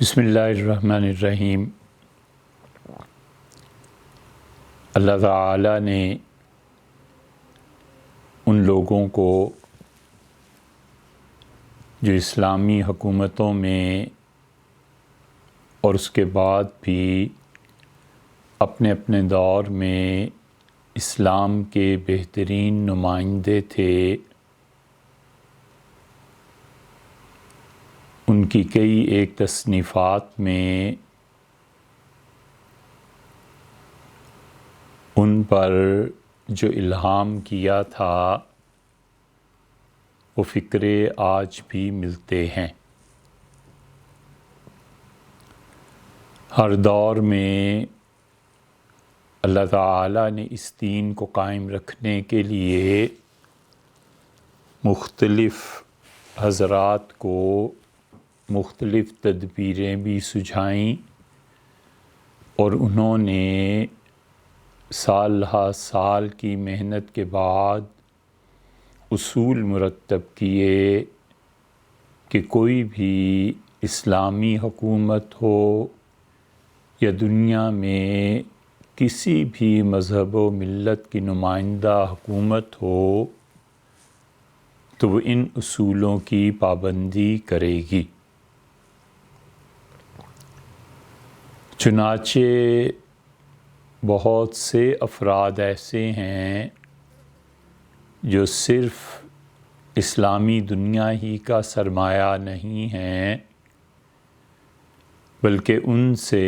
بسم اللہ الرحمن الرحیم۔ اللہ تعالیٰ نے ان لوگوں کو جو اسلامی حکومتوں میں اور اس کے بعد بھی اپنے اپنے دور میں اسلام کے بہترین نمائندے تھے، ان کی کئی ایک تصنیفات میں ان پر جو الہام کیا تھا وہ فکرے آج بھی ملتے ہیں۔ ہر دور میں اللہ تعالیٰ نے اس دین کو قائم رکھنے کے لیے مختلف حضرات کو مختلف تدبیریں بھی سجھائیں، اور انہوں نے سال ہا سال کی محنت کے بعد اصول مرتب کیے کہ کوئی بھی اسلامی حکومت ہو یا دنیا میں کسی بھی مذہب و ملت کی نمائندہ حکومت ہو تو وہ ان اصولوں کی پابندی کرے گی۔ چنانچہ بہت سے افراد ایسے ہیں جو صرف اسلامی دنیا ہی کا سرمایہ نہیں ہیں، بلکہ ان سے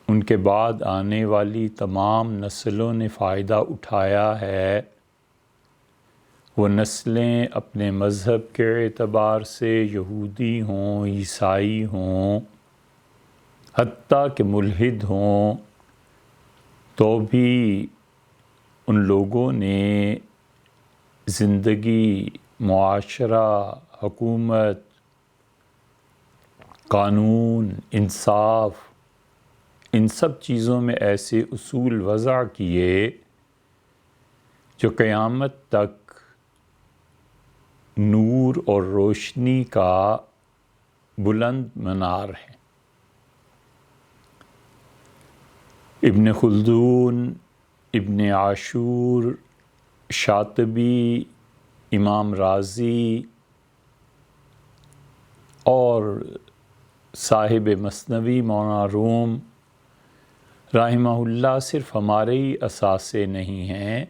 ان کے بعد آنے والی تمام نسلوں نے فائدہ اٹھایا ہے۔ وہ نسلیں اپنے مذہب کے اعتبار سے یہودی ہوں، عیسائی ہوں، حتیٰ کہ ملحد ہوں، تو بھی ان لوگوں نے زندگی، معاشرہ، حکومت، قانون، انصاف، ان سب چیزوں میں ایسے اصول وضع کیے جو قیامت تک نور اور روشنی کا بلند منار ہے۔ ابن خلدون، ابن عاشور، شاطبی، امام رازی اور صاحب مثنوی مولانا روم رحمہ اللہ صرف ہمارے ہی اثاثے نہیں ہیں،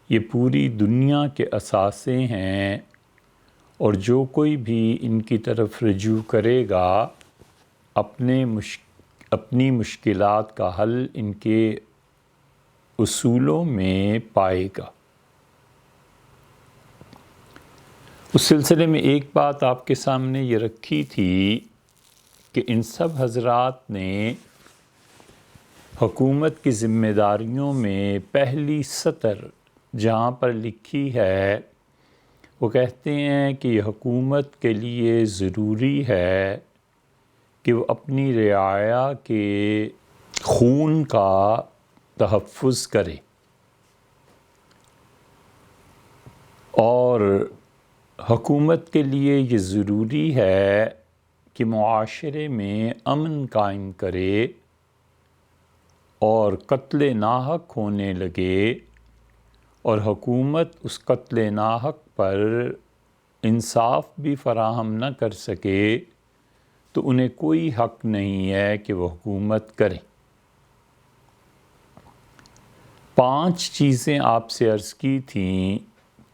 یہ پوری دنیا کے اثاثے ہیں، اور جو کوئی بھی ان کی طرف رجوع کرے گا اپنی مشکلات کا حل ان کے اصولوں میں پائے گا۔ اس سلسلے میں ایک بات آپ کے سامنے یہ رکھی تھی کہ ان سب حضرات نے حکومت کی ذمہ داریوں میں پہلی سطر جہاں پر لکھی ہے وہ کہتے ہیں کہ یہ حکومت کے لیے ضروری ہے کہ وہ اپنی رعایا کے خون کا تحفظ کرے، اور حکومت کے لیے یہ ضروری ہے کہ معاشرے میں امن قائم کرے اور قتل ناحق ہونے لگے، اور حکومت اس قتل ناحق پر انصاف بھی فراہم نہ کر سکے تو انہیں کوئی حق نہیں ہے کہ وہ حکومت کریں۔ 5 چیزیں آپ سے عرض کی تھیں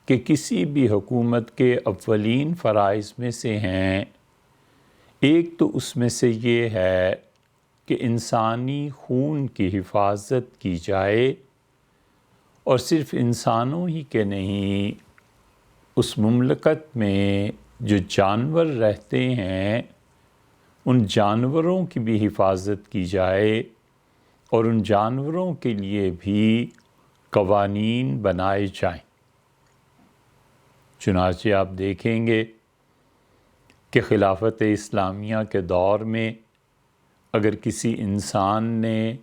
کہ کسی بھی حکومت کے اولین فرائض میں سے ہیں۔ ایک تو اس میں سے یہ ہے کہ انسانی خون کی حفاظت کی جائے، اور صرف انسانوں ہی کے نہیں، اس مملکت میں جو جانور رہتے ہیں ان جانوروں کی بھی حفاظت کی جائے، اور ان جانوروں کے لیے بھی قوانین بنائے جائیں۔ چنانچہ آپ دیکھیں گے کہ خلافت اسلامیہ کے دور میں اگر کسی انسان نے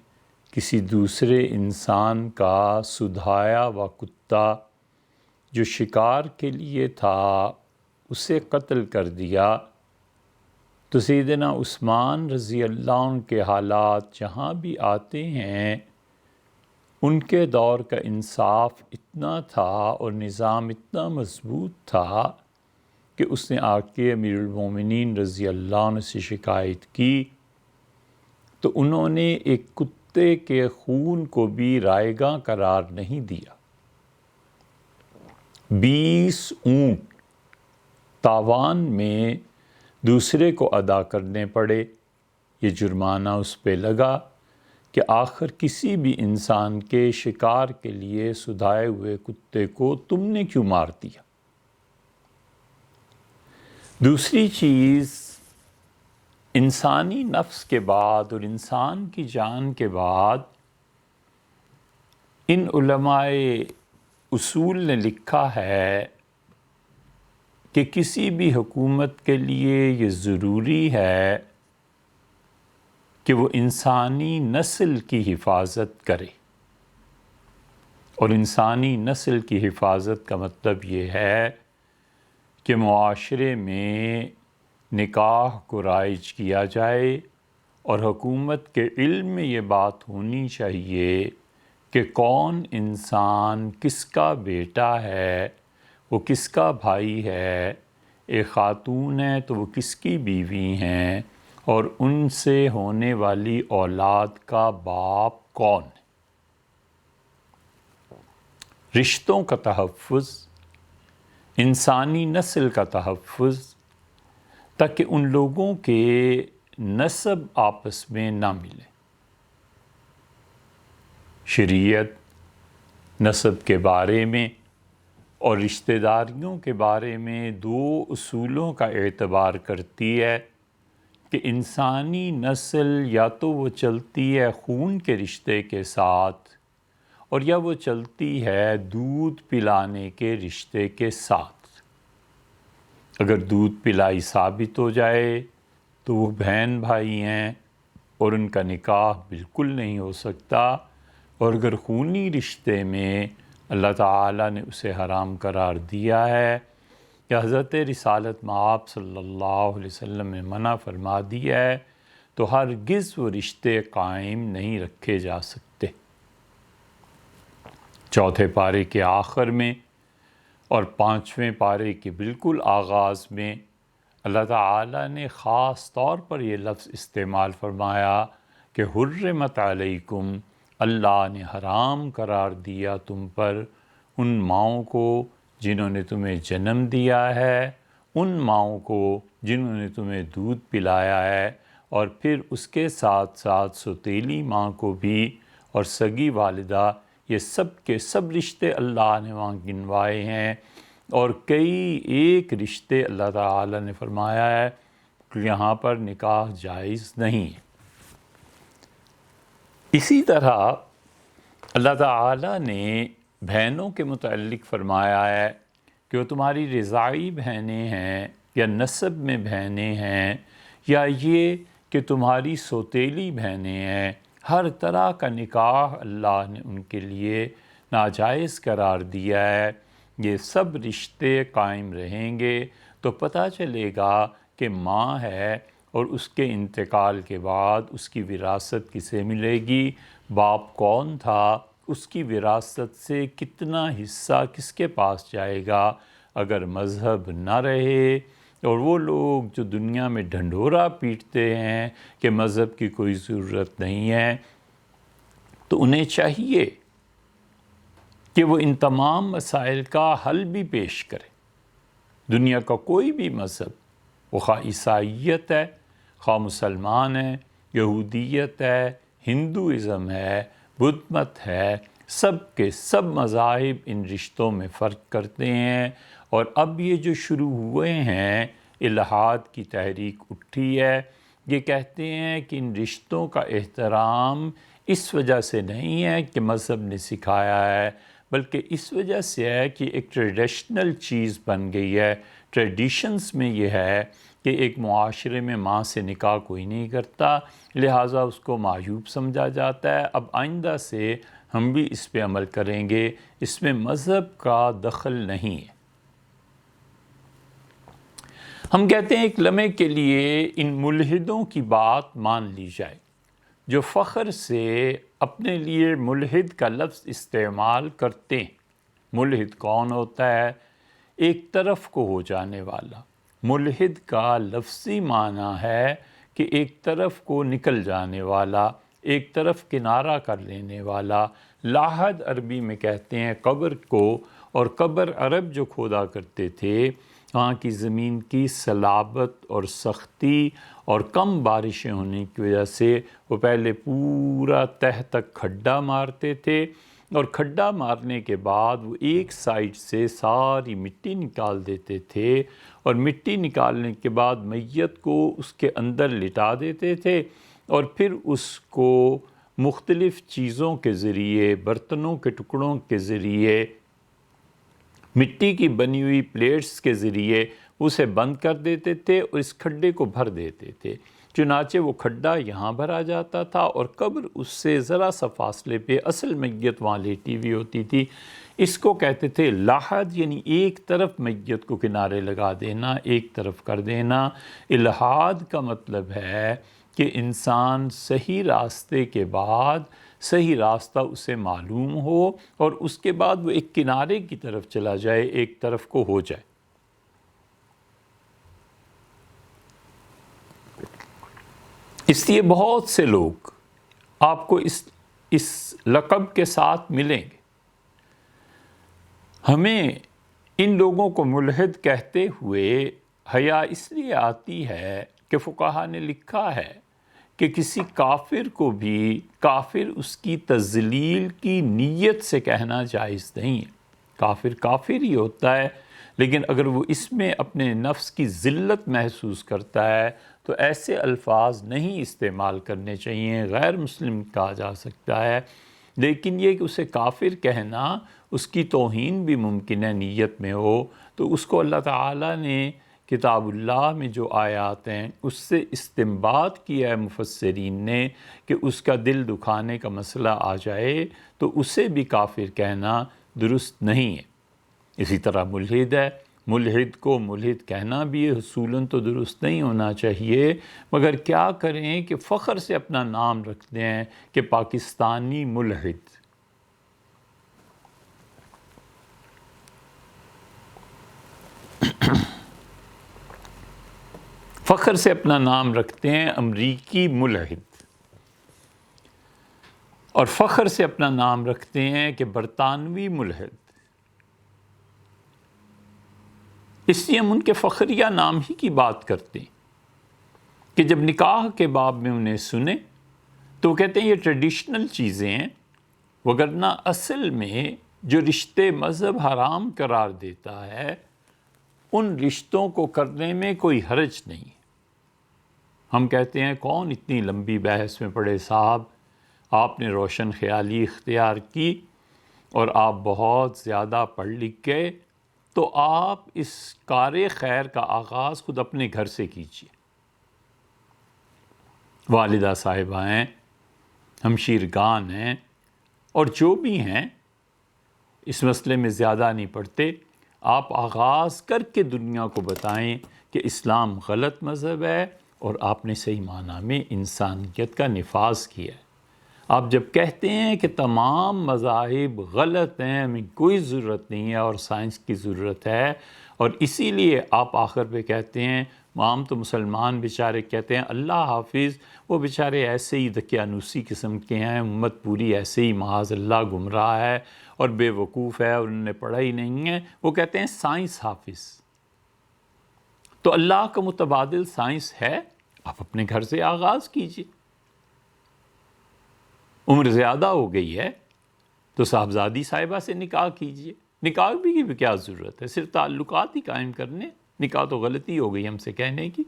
کسی دوسرے انسان کا سدھایا ہوا کتا جو شکار کے لیے تھا اسے قتل کر دیا تو سیدنا عثمان رضی اللہ عنہ کے حالات جہاں بھی آتے ہیں ان کے دور کا انصاف اتنا تھا اور نظام اتنا مضبوط تھا کہ اس نے آ کے امیر المومنین رضی اللہ عنہ سے شکایت کی تو انہوں نے ایک کتے کے خون کو بھی رائیگاں قرار نہیں دیا۔ 20 اونٹ تاوان میں دوسرے کو ادا کرنے پڑے۔ یہ جرمانہ اس پہ لگا کہ آخر کسی بھی انسان کے شکار کے لیے سدھائے ہوئے کتے کو تم نے کیوں مار دیا؟ دوسری چیز، انسانی نفس کے بعد اور انسان کی جان کے بعد ان علماء اصول نے لکھا ہے کہ کسی بھی حکومت کے لیے یہ ضروری ہے کہ وہ انسانی نسل کی حفاظت کرے، اور انسانی نسل کی حفاظت کا مطلب یہ ہے کہ معاشرے میں نکاح کو رائج کیا جائے، اور حکومت کے علم میں یہ بات ہونی چاہیے کہ کون انسان کس کا بیٹا ہے، وہ کس کا بھائی ہے، ایک خاتون ہے تو وہ کس کی بیوی ہیں، اور ان سے ہونے والی اولاد کا باپ کون ہے۔ رشتوں کا تحفظ، انسانی نسل کا تحفظ، تاکہ ان لوگوں کے نسب آپس میں نہ ملے۔ شریعت نسب کے بارے میں اور رشتہ داریوں کے بارے میں 2 اصولوں کا اعتبار کرتی ہے کہ انسانی نسل یا تو وہ چلتی ہے خون کے رشتے کے ساتھ، اور یا وہ چلتی ہے دودھ پلانے کے رشتے کے ساتھ۔ اگر دودھ پلائی ثابت ہو جائے تو وہ بہن بھائی ہیں اور ان کا نکاح بالکل نہیں ہو سکتا، اور اگر خونی رشتے میں اللہ تعالیٰ نے اسے حرام قرار دیا ہے یا حضرت رسالت مآب صلی اللہ علیہ وسلم نے منع فرما دیا ہے تو ہرگز وہ رشتے قائم نہیں رکھے جا سکتے۔ 4 پارے کے آخر میں اور 5ویں پارے کے بالکل آغاز میں اللہ تعالیٰ نے خاص طور پر یہ لفظ استعمال فرمایا کہ حرمت علیکم، اللہ نے حرام قرار دیا تم پر ان ماؤں کو جنہوں نے تمہیں جنم دیا ہے، ان ماؤں کو جنہوں نے تمہیں دودھ پلایا ہے، اور پھر اس کے ساتھ ساتھ سوتیلی ماں کو بھی، اور سگی والدہ، یہ سب کے سب رشتے اللہ نے وہاں گنوائے ہیں، اور کئی ایک رشتے اللہ تعالیٰ نے فرمایا ہے کہ یہاں پر نکاح جائز نہیں ہے۔ اسی طرح اللہ تعالیٰ نے بہنوں کے متعلق فرمایا ہے کہ وہ تمہاری رضاعی بہنیں ہیں یا نسب میں بہنیں ہیں، یا یہ کہ تمہاری سوتیلی بہنیں ہیں، ہر طرح کا نکاح اللہ نے ان کے لیے ناجائز قرار دیا ہے۔ یہ سب رشتے قائم رہیں گے تو پتہ چلے گا کہ ماں ہے اور اس کے انتقال کے بعد اس کی وراثت کسے ملے گی، باپ کون تھا، اس کی وراثت سے کتنا حصہ کس کے پاس جائے گا۔ اگر مذہب نہ رہے اور وہ لوگ جو دنیا میں ڈھنڈورا پیٹتے ہیں کہ مذہب کی کوئی ضرورت نہیں ہے، تو انہیں چاہیے کہ وہ ان تمام مسائل کا حل بھی پیش کرے۔ دنیا کا کوئی بھی مذہب، وہ خواہ عیسائیت ہے، خواہ مسلمان ہے، یہودیت ہے، ہندوازم ہے، بدھ مت ہے، سب کے سب مذاہب ان رشتوں میں فرق کرتے ہیں۔ اور اب یہ جو شروع ہوئے ہیں، الحاد کی تحریک اٹھی ہے، یہ کہتے ہیں کہ ان رشتوں کا احترام اس وجہ سے نہیں ہے کہ مذہب نے سکھایا ہے، بلکہ اس وجہ سے ہے کہ ایک ٹریڈیشنل چیز بن گئی ہے۔ ٹریڈیشنز میں یہ ہے کہ ایک معاشرے میں ماں سے نکاح کوئی نہیں کرتا، لہٰذا اس کو معیوب سمجھا جاتا ہے۔ اب آئندہ سے ہم بھی اس پہ عمل کریں گے، اس میں مذہب کا دخل نہیں ہے۔ ہم کہتے ہیں ایک لمحے کے لیے ان ملحدوں کی بات مان لی جائے جو فخر سے اپنے لیے ملحد کا لفظ استعمال کرتے ہیں۔ ملحد کون ہوتا ہے؟ ایک طرف کو ہو جانے والا۔ ملحد کا لفظی معنی ہے کہ ایک طرف کو نکل جانے والا، ایک طرف کنارہ کر لینے والا۔ لاحد عربی میں کہتے ہیں قبر کو، اور قبر عرب جو کھودا کرتے تھے وہاں کی زمین کی صلابت اور سختی اور کم بارشیں ہونے کی وجہ سے وہ پہلے پورا تہہ تک کھڈا مارتے تھے، اور کھڈا مارنے کے بعد وہ ایک سائڈ سے ساری مٹی نکال دیتے تھے، اور مٹی نکالنے کے بعد میت کو اس کے اندر لٹا دیتے تھے، اور پھر اس کو مختلف چیزوں کے ذریعے، برتنوں کے ٹکڑوں کے ذریعے، مٹی کی بنی ہوئی پلیٹس کے ذریعے اسے بند کر دیتے تھے اور اس کھڈے کو بھر دیتے تھے۔ چنانچہ وہ کھڈا یہاں بھرا جاتا تھا اور قبر اس سے ذرا سا فاصلے پہ اصل میت وہاں لیٹی ہوئی ہوتی تھی۔ اس کو کہتے تھے لاحد، یعنی ایک طرف میت کو کنارے لگا دینا، ایک طرف کر دینا۔ الحاد کا مطلب ہے کہ انسان صحیح راستے کے بعد صحیح راستہ اسے معلوم ہو اور اس کے بعد وہ ایک کنارے کی طرف چلا جائے، ایک طرف کو ہو جائے۔ اس لیے بہت سے لوگ آپ کو اس لقب کے ساتھ ملیں گے۔ ہمیں ان لوگوں کو ملحد کہتے ہوئے حیا اس لیے آتی ہے کہ فقہا نے لکھا ہے کہ کسی کافر کو بھی کافر اس کی تذلیل کی نیت سے کہنا جائز نہیں ہے۔ کافر کافر ہی ہوتا ہے، لیکن اگر وہ اس میں اپنے نفس کی ذلت محسوس کرتا ہے تو ایسے الفاظ نہیں استعمال کرنے چاہیے۔ غیر مسلم کہا جا سکتا ہے، لیکن یہ کہ اسے کافر کہنا، اس کی توہین بھی ممکن ہے نیت میں ہو، تو اس کو اللہ تعالیٰ نے کتاب اللہ میں جو آیات ہیں اس سے استنباط کیا ہے مفسرین نے کہ اس کا دل دکھانے کا مسئلہ آ جائے تو اسے بھی کافر کہنا درست نہیں ہے۔ اسی طرح ملحد ہے، ملحد کو ملحد کہنا بھی اصولاً تو درست نہیں ہونا چاہیے، مگر کیا کریں کہ فخر سے اپنا نام رکھتے ہیں کہ پاکستانی ملحد۔ فخر سے اپنا نام رکھتے ہیں امریکی ملحد، اور فخر سے اپنا نام رکھتے ہیں کہ برطانوی ملحد۔ اس لیے ہم ان کے فخریہ نام ہی کی بات کرتے ہیں کہ جب نکاح کے باب میں انہیں سنیں تو وہ کہتے ہیں یہ ٹریڈیشنل چیزیں ہیں، وگرنہ اصل میں جو رشتے مذہب حرام قرار دیتا ہے ان رشتوں کو کرنے میں کوئی حرج نہیں۔ ہم کہتے ہیں کون اتنی لمبی بحث میں پڑے صاحب، آپ نے روشن خیالی اختیار کی اور آپ بہت زیادہ پڑھ لکھ گئے، تو آپ اس کار خیر کا آغاز خود اپنے گھر سے کیجیے۔ والدہ صاحبہ ہیں، ہمشیرگان ہیں، اور جو بھی ہیں اس مسئلے میں زیادہ نہیں پڑھتے، آپ آغاز کر کے دنیا کو بتائیں کہ اسلام غلط مذہب ہے اور آپ نے صحیح معنی میں انسانیت کا نفاذ کیا ہے۔ آپ جب کہتے ہیں کہ تمام مذاہب غلط ہیں، ہمیں کوئی ضرورت نہیں ہے اور سائنس کی ضرورت ہے، اور اسی لیے آپ آخر پہ کہتے ہیں عام تو مسلمان بیچارے کہتے ہیں اللہ حافظ، وہ بیچارے ایسے ہی دقیانوسی قسم کے ہیں، امت پوری ایسے ہی معاذ اللہ گمراہ ہے اور بے وقوف ہے اور انہوں نے پڑھا ہی نہیں ہے، وہ کہتے ہیں سائنس حافظ۔ تو اللہ کا متبادل سائنس ہے، آپ اپنے گھر سے آغاز کیجئے۔ عمر زیادہ ہو گئی ہے تو صاحبزادی صاحبہ سے نکاح کیجئے۔ نکاح بھی کی کیا ضرورت ہے، صرف تعلقات ہی قائم کرنے، نکاح تو غلطی ہو گئی ہم سے کہنے کی۔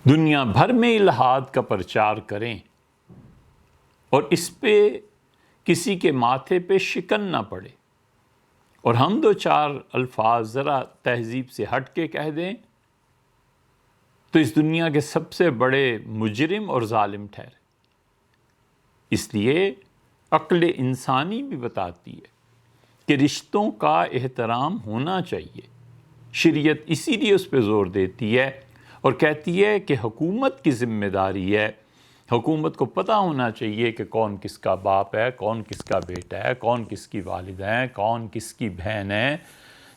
دنیا بھر میں الحاد کا پرچار کریں اور اس پہ کسی کے ماتھے پہ شکن نہ پڑے، اور ہم دو چار الفاظ ذرا تہذیب سے ہٹ کے کہہ دیں تو اس دنیا کے سب سے بڑے مجرم اور ظالم ٹھہرے۔ اس لیے عقل انسانی بھی بتاتی ہے کہ رشتوں کا احترام ہونا چاہیے۔ شریعت اسی لیے اس پہ زور دیتی ہے اور کہتی ہے کہ حکومت کی ذمہ داری ہے، حکومت کو پتہ ہونا چاہیے کہ کون کس کا باپ ہے، کون کس کا بیٹا ہے، کون کس کی والدہ ہے، کون کس کی بہن ہے۔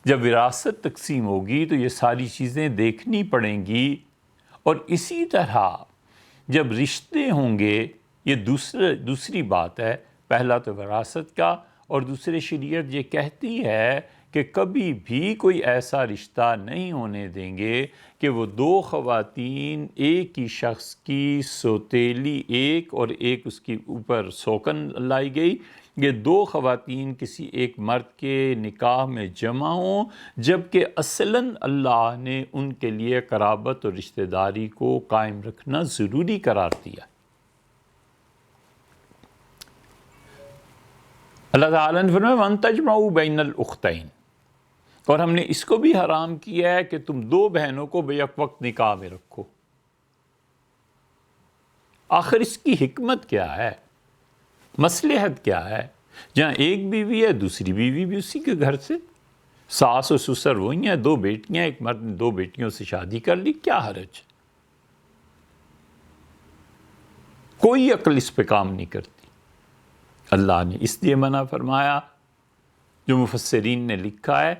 جب وراثت تقسیم ہوگی تو یہ ساری چیزیں دیکھنی پڑیں گی، اور اسی طرح جب رشتے ہوں گے، یہ دوسری بات ہے، پہلا تو وراثت کا، اور دوسرے شریعت یہ کہتی ہے کہ کبھی بھی کوئی ایسا رشتہ نہیں ہونے دیں گے کہ وہ دو خواتین ایک ہی شخص کی سوتیلی ایک اور ایک اس کی اوپر سوکن لائی گئی، یہ دو خواتین کسی ایک مرد کے نکاح میں جمع ہوں، جبکہ اصلاً اللہ نے ان کے لیے قرابت اور رشتہ داری کو قائم رکھنا ضروری قرار دیا۔ اللہ تعالیٰ نے فرمایا وَأَن تَجْمَعُوا بَيْنَ الْأُخْتَيْنِ، اور ہم نے اس کو بھی حرام کیا ہے کہ تم دو بہنوں کو بیک وقت نکاح میں رکھو۔ آخر اس کی حکمت کیا ہے، مصلحت کیا ہے؟ جہاں ایک بیوی ہے دوسری بیوی بھی اسی کے گھر سے، ساس و سسر وہی ہیں، دو بیٹیاں، ایک مرد نے دو بیٹیوں سے شادی کر لی، کیا حرج؟ کوئی عقل اس پہ کام نہیں کرتی۔ اللہ نے اس لیے منع فرمایا، جو مفسرین نے لکھا ہے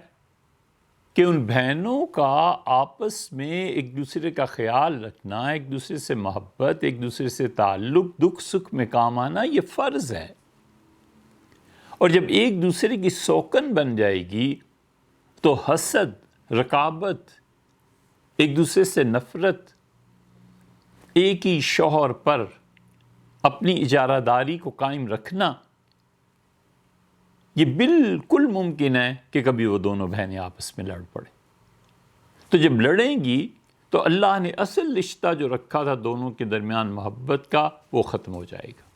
کہ ان بہنوں کا آپس میں ایک دوسرے کا خیال رکھنا، ایک دوسرے سے محبت، ایک دوسرے سے تعلق، دکھ سکھ میں کام آنا، یہ فرض ہے۔ اور جب ایک دوسرے کی سوکن بن جائے گی تو حسد، رقابت، ایک دوسرے سے نفرت، ایک ہی شوہر پر اپنی اجارہ داری کو قائم رکھنا، یہ بالکل ممکن ہے کہ کبھی وہ دونوں بہنیں آپس میں لڑ پڑیں۔ تو جب لڑیں گی تو اللہ نے اصل رشتہ جو رکھا تھا دونوں کے درمیان محبت کا، وہ ختم ہو جائے گا۔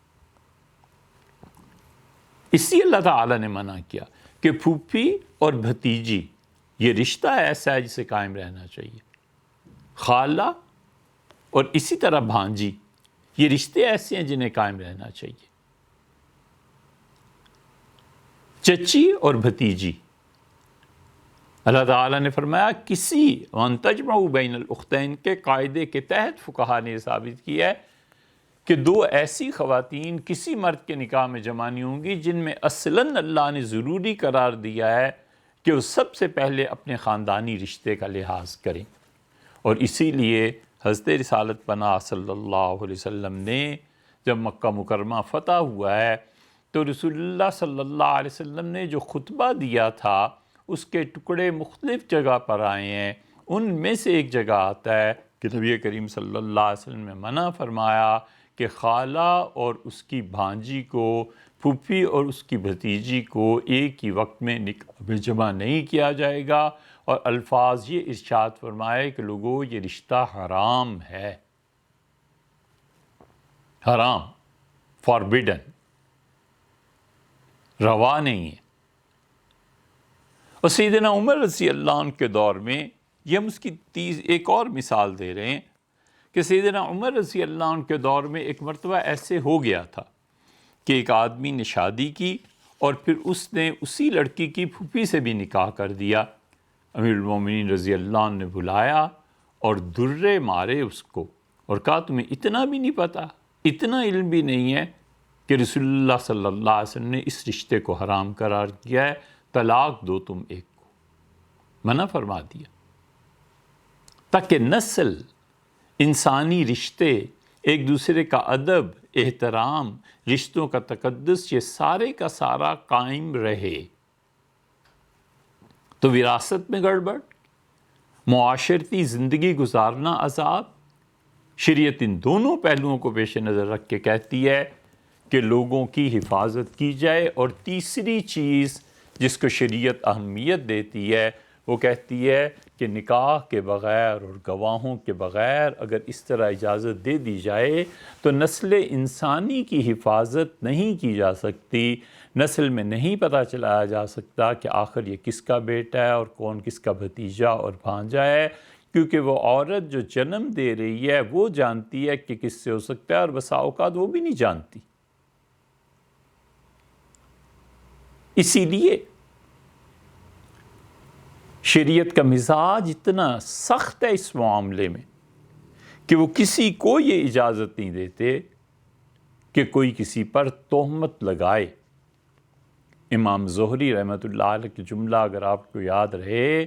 اسی اللہ تعالیٰ نے منع کیا کہ پھوپھی اور بھتیجی یہ رشتہ ایسا ہے جسے قائم رہنا چاہیے، خالہ اور اسی طرح بھانجی یہ رشتے ایسے ہیں جنہیں قائم رہنا چاہیے، چچی اور بھتیجی۔ اللہ تعالیٰ نے فرمایا کسی وَأَن تَجْمَعُوا بَيْنَ الْأُخْتَيْنِ کے قاعدے کے تحت فقہا نے ثابت کیا ہے کہ دو ایسی خواتین کسی مرد کے نکاح میں جمع نہیں ہوں گی جن میں اصلاً اللہ نے ضروری قرار دیا ہے کہ وہ سب سے پہلے اپنے خاندانی رشتے کا لحاظ کریں۔ اور اسی لیے حضرت رسالت پناہ صلی اللہ علیہ وسلم نے جب مکہ مکرمہ فتح ہوا ہے تو رسول اللہ صلی اللہ علیہ وسلم نے جو خطبہ دیا تھا اس کے ٹکڑے مختلف جگہ پر آئے ہیں۔ ان میں سے ایک جگہ آتا ہے کہ نبی کریم صلی اللہ علیہ وسلم نے منع فرمایا کہ خالہ اور اس کی بھانجی کو، پھوپھی اور اس کی بھتیجی کو ایک ہی وقت میں نکاح میں جمع نہیں کیا جائے گا، اور الفاظ یہ ارشاد فرمائے کہ لوگوں یہ رشتہ حرام ہے، حرام، فاربیڈن، روا نہیں ہے۔ اور سیدنا عمر رضی اللہ عنہ کے دور میں، یہ ہم اس کی ایک اور مثال دے رہے ہیں کہ سیدنا عمر رضی اللہ عنہ کے دور میں ایک مرتبہ ایسے ہو گیا تھا کہ ایک آدمی نے شادی کی اور پھر اس نے اسی لڑکی کی پھوپھی سے بھی نکاح کر دیا۔ امیر المومنین رضی اللہ عنہ نے بلایا اور درے مارے اس کو اور کہا تمہیں اتنا بھی نہیں پتا، اتنا علم بھی نہیں ہے کہ رسول اللہ صلی اللہ علیہ وسلم نے اس رشتے کو حرام قرار کیا ہے، طلاق دو تم ایک کو، منع فرما دیا، تاکہ نسل، انسانی رشتے، ایک دوسرے کا ادب، احترام، رشتوں کا تقدس، یہ سارے کا سارا قائم رہے۔ تو وراثت میں گڑبڑ، معاشرتی زندگی گزارنا عذاب، شریعت ان دونوں پہلوؤں کو پیش نظر رکھ کے کہتی ہے کہ لوگوں کی حفاظت کی جائے۔ اور تیسری چیز جس کو شریعت اہمیت دیتی ہے وہ کہتی ہے کہ نکاح کے بغیر اور گواہوں کے بغیر اگر اس طرح اجازت دے دی جائے تو نسل انسانی کی حفاظت نہیں کی جا سکتی، نسل میں نہیں پتہ چلایا جا سکتا کہ آخر یہ کس کا بیٹا ہے اور کون کس کا بھتیجا اور بھانجا ہے، کیونکہ وہ عورت جو جنم دے رہی ہے وہ جانتی ہے کہ کس سے ہو سکتا ہے اور بسا اوقات وہ بھی نہیں جانتی۔ اسی لیے شریعت کا مزاج اتنا سخت ہے اس معاملے میں کہ وہ کسی کو یہ اجازت نہیں دیتے کہ کوئی کسی پر تہمت لگائے۔ امام زہری رحمۃ اللہ علیہ کے جملہ اگر آپ کو یاد رہے،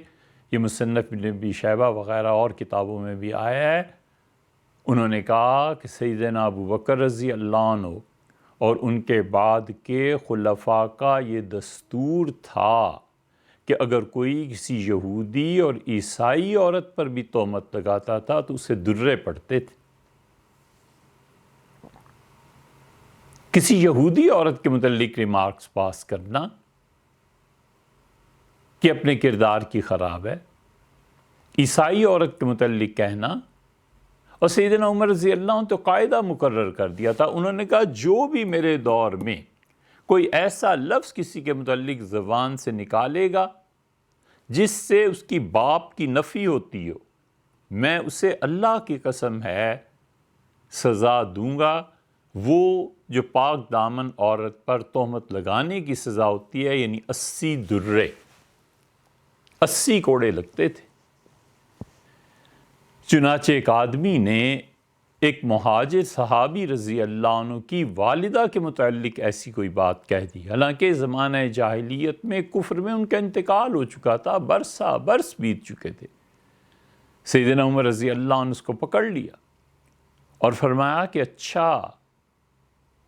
یہ مصنف ابن ابی شیبہ وغیرہ اور کتابوں میں بھی آیا ہے، انہوں نے کہا کہ سیدنا ابو بکر رضی اللہ عنہ اور ان کے بعد کے خلفاء کا یہ دستور تھا کہ اگر کوئی کسی یہودی اور عیسائی عورت پر بھی تہمت لگاتا تھا تو اسے درے پڑتے تھے۔ کسی یہودی عورت کے متعلق ریمارکس پاس کرنا کہ اپنے کردار کی خراب ہے، عیسائی عورت کے متعلق کہنا، اور سیدنا عمر رضی اللہ عنہ تو قاعدہ مقرر کر دیا تھا، انہوں نے کہا جو بھی میرے دور میں کوئی ایسا لفظ کسی کے متعلق زبان سے نکالے گا جس سے اس کی باپ کی نفی ہوتی ہو، میں اسے اللہ کی قسم ہے سزا دوں گا۔ وہ جو پاک دامن عورت پر تہمت لگانے کی سزا ہوتی ہے، یعنی 80 درے، 80 کوڑے لگتے تھے۔ چنانچہ ایک آدمی نے ایک مہاجر صحابی رضی اللہ عنہ کی والدہ کے متعلق ایسی کوئی بات کہہ دی، حالانکہ زمانہ جاہلیت میں کفر میں ان کا انتقال ہو چکا تھا، برس بیت چکے تھے۔ سیدنا عمر رضی اللہ عنہ اس کو پکڑ لیا اور فرمایا کہ اچھا،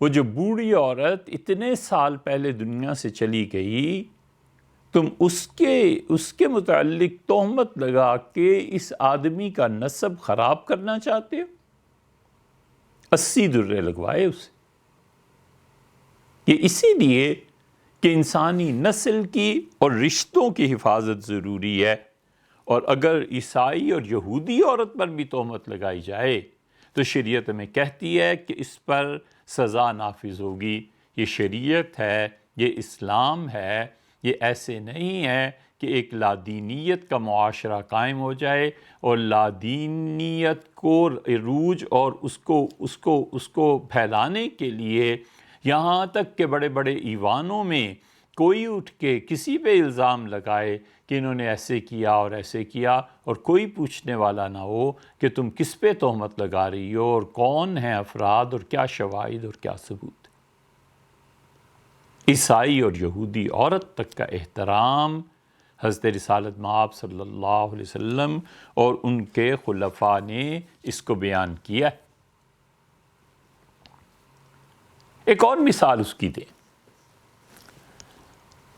وہ جو بوڑھی عورت اتنے سال پہلے دنیا سے چلی گئی، تم اس کے متعلق تہمت لگا کے اس آدمی کا نسب خراب کرنا چاہتے ہو؟ 80 درے لگوائے اسے۔ یہ اسی لیے کہ انسانی نسل کی اور رشتوں کی حفاظت ضروری ہے، اور اگر عیسائی اور یہودی عورت پر بھی تہمت لگائی جائے تو شریعت میں کہتی ہے کہ اس پر سزا نافذ ہوگی۔ یہ شریعت ہے، یہ اسلام ہے، یہ ایسے نہیں ہے کہ ایک لادینیت کا معاشرہ قائم ہو جائے اور لادینیت کو عروج اور اس کو پھیلانے کے لیے یہاں تک کہ بڑے بڑے ایوانوں میں کوئی اٹھ کے کسی پہ الزام لگائے کہ انہوں نے ایسے کیا اور ایسے کیا، اور کوئی پوچھنے والا نہ ہو کہ تم کس پہ تہمت لگا رہی ہو اور کون ہیں افراد اور کیا شواہد اور کیا ثبوت۔ عیسائی اور یہودی عورت تک کا احترام حضرت رسالت مآب صلی اللہ علیہ وسلم اور ان کے خلفاء نے اس کو بیان کیا۔ ایک اور مثال اس کی دیں،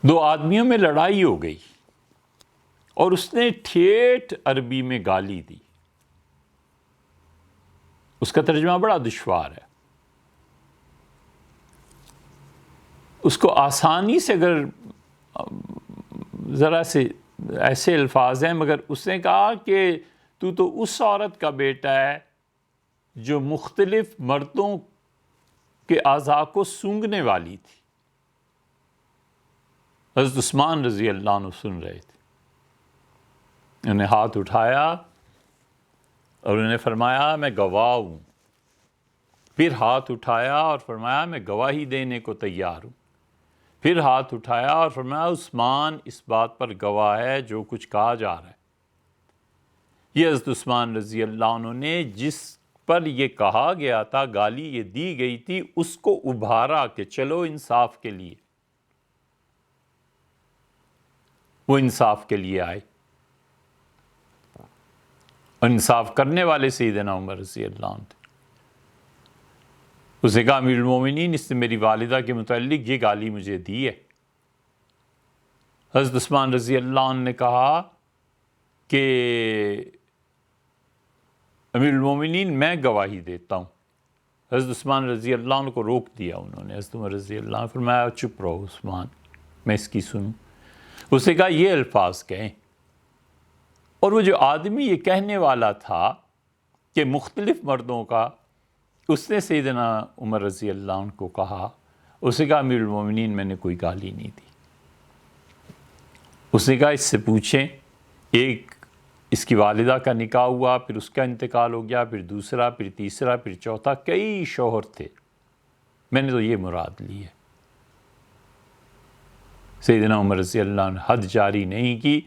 دو آدمیوں میں لڑائی ہو گئی اور اس نے ٹھیٹھ عربی میں گالی دی۔ اس کا ترجمہ بڑا دشوار ہے، اس کو آسانی سے اگر ذرا سے ایسے الفاظ ہیں، مگر اس نے کہا کہ تو اس عورت کا بیٹا ہے جو مختلف مردوں کے اعضاء کو سونگھنے والی تھی۔ حضرت عثمان رضی اللہ عنہ سن رہے تھے، انہوں نے ہاتھ اٹھایا اور انہوں نے فرمایا میں گواہ ہوں، پھر ہاتھ اٹھایا اور فرمایا میں گواہی دینے کو تیار ہوں، پھر ہاتھ اٹھایا اور فرمایا عثمان اس بات پر گواہ ہے جو کچھ کہا جا رہا ہے۔ یہ حضرت عثمان رضی اللہ عنہ نے جس پر یہ کہا گیا تھا، گالی یہ دی گئی تھی، اس کو ابھارا کہ چلو انصاف کے لیے، وہ انصاف کے لیے آئے، اور انصاف کرنے والے سیدنا عمر رضی اللہ عنہ تھے۔ اس نے کہا امیر المومنین، اس نے میری والدہ کے متعلق یہ گالی مجھے دی ہے۔ حضرت عثمان رضی اللہ عنہ نے کہا کہ امیر المومنین میں گواہی دیتا ہوں۔ حضرت عثمان رضی اللہ عنہ کو روک دیا انہوں نے۔ حضرت عمر رضی اللہ عنہ فرمایا چپ رہو عثمان، میں اس کی سنوں۔ اس نے کہا یہ الفاظ کہیں، اور وہ جو آدمی یہ کہنے والا تھا کہ مختلف مردوں کا، اس نے سیدنا عمر رضی اللہ عنہ کو کہا، اس نے کہا امیر المومنین میں نے کوئی گالی نہیں دی۔ اس نے کہا اس سے پوچھیں، ایک اس کی والدہ کا نکاح ہوا، پھر اس کا انتقال ہو گیا، پھر دوسرا، پھر تیسرا، پھر چوتھا، کئی شوہر تھے، میں نے تو یہ مراد لی ہے۔ سیدنا عمر رضی اللہ عنہ حد جاری نہیں کی،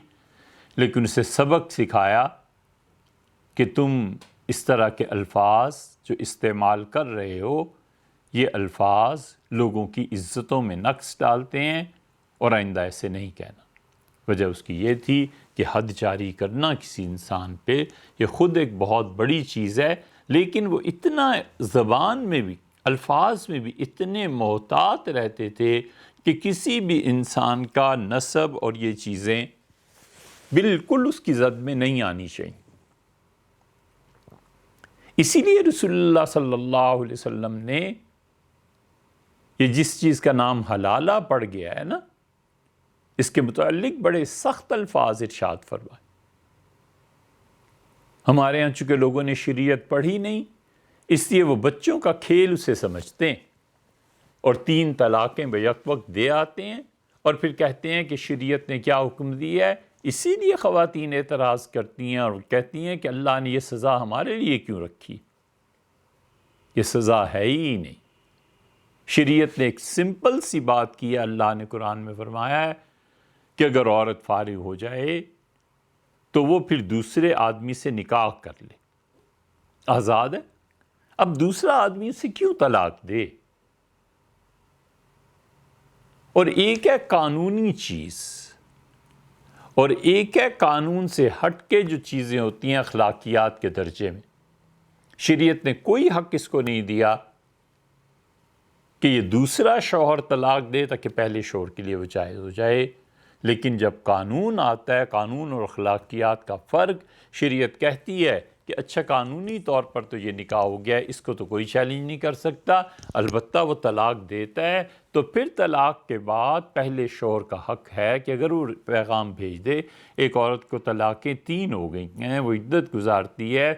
لیکن اسے سبق سکھایا کہ تم اس طرح کے الفاظ جو استعمال کر رہے ہو، یہ الفاظ لوگوں کی عزتوں میں نقص ڈالتے ہیں اور آئندہ ایسے نہیں کہنا۔ وجہ اس کی یہ تھی کہ حد جاری کرنا کسی انسان پہ یہ خود ایک بہت بڑی چیز ہے، لیکن وہ اتنا زبان میں بھی، الفاظ میں بھی اتنے محتاط رہتے تھے کہ کسی بھی انسان کا نسب اور یہ چیزیں بالکل اس کی زد میں نہیں آنی چاہیے۔ اسی لیے رسول اللہ صلی اللہ علیہ وسلم نے یہ جس چیز کا نام حلالہ پڑ گیا ہے نا، اس کے متعلق بڑے سخت الفاظ ارشاد فرمائے۔ ہمارے ہاں چونکہ لوگوں نے شریعت پڑھی نہیں، اس لیے وہ بچوں کا کھیل اسے سمجھتے ہیں اور 3 طلاقیں بیک وقت دے آتے ہیں اور پھر کہتے ہیں کہ شریعت نے کیا حکم دیا ہے۔ اسی لیے خواتین اعتراض کرتی ہیں اور کہتی ہیں کہ اللہ نے یہ سزا ہمارے لیے کیوں رکھی؟ یہ سزا ہے ہی نہیں۔ شریعت نے ایک سمپل سی بات کی ہے، اللہ نے قرآن میں فرمایا ہے کہ اگر عورت فارغ ہو جائے تو وہ پھر دوسرے آدمی سے نکاح کر لے، آزاد ہے۔ اب دوسرا آدمی اسے کیوں طلاق دے؟ اور ایک ہے قانونی چیز اور ایک ہے قانون سے ہٹ کے جو چیزیں ہوتی ہیں اخلاقیات کے درجے میں۔ شریعت نے کوئی حق اس کو نہیں دیا کہ یہ دوسرا شوہر طلاق دے تاکہ پہلے شوہر کے لیے وہ جائز ہو جائے، لیکن جب قانون آتا ہے، قانون اور اخلاقیات کا فرق، شریعت کہتی ہے کہ اچھا قانونی طور پر تو یہ نکاح ہو گیا ہے، اس کو تو کوئی چیلنج نہیں کر سکتا، البتہ وہ طلاق دیتا ہے تو پھر طلاق کے بعد پہلے شوہر کا حق ہے کہ اگر وہ پیغام بھیج دے۔ ایک عورت کو طلاقیں 3 ہو گئی ہیں، وہ عدت گزارتی ہے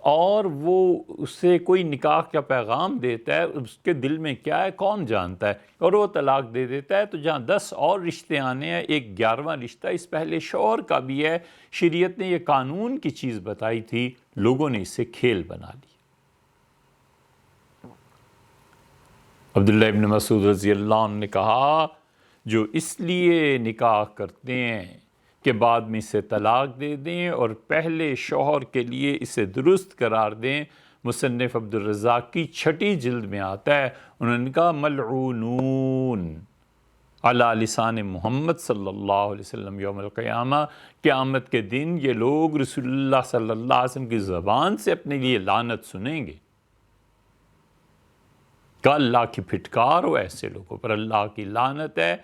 اور وہ اسے کوئی نکاح کا پیغام دیتا ہے، اس کے دل میں کیا ہے کون جانتا ہے، اور وہ طلاق دے دیتا ہے تو جہاں 10 اور رشتے آنے ہیں، ایک 11واں رشتہ اس پہلے شوہر کا بھی ہے۔ شریعت نے یہ قانون کی چیز بتائی تھی، لوگوں نے اسے کھیل بنا لی۔ عبداللہ ابن مسعود رضی اللہ عنہ نے کہا جو اس لیے نکاح کرتے ہیں کہ بعد میں اسے طلاق دے دیں اور پہلے شوہر کے لیے اسے درست قرار دیں، مصنف عبدالرزاق کی 6 جلد میں آتا ہے۔ انہوں نے کہا ملعونون علی لسان محمد صلی اللہ علیہ وسلم یوم القیامہ، قیامت کے دن یہ لوگ رسول اللہ صلی اللہ علیہ وسلم کی زبان سے اپنے لیے لعنت سنیں گے۔ کہ اللہ کی پھٹکار ہو ایسے لوگوں پر، اللہ کی لعنت ہے۔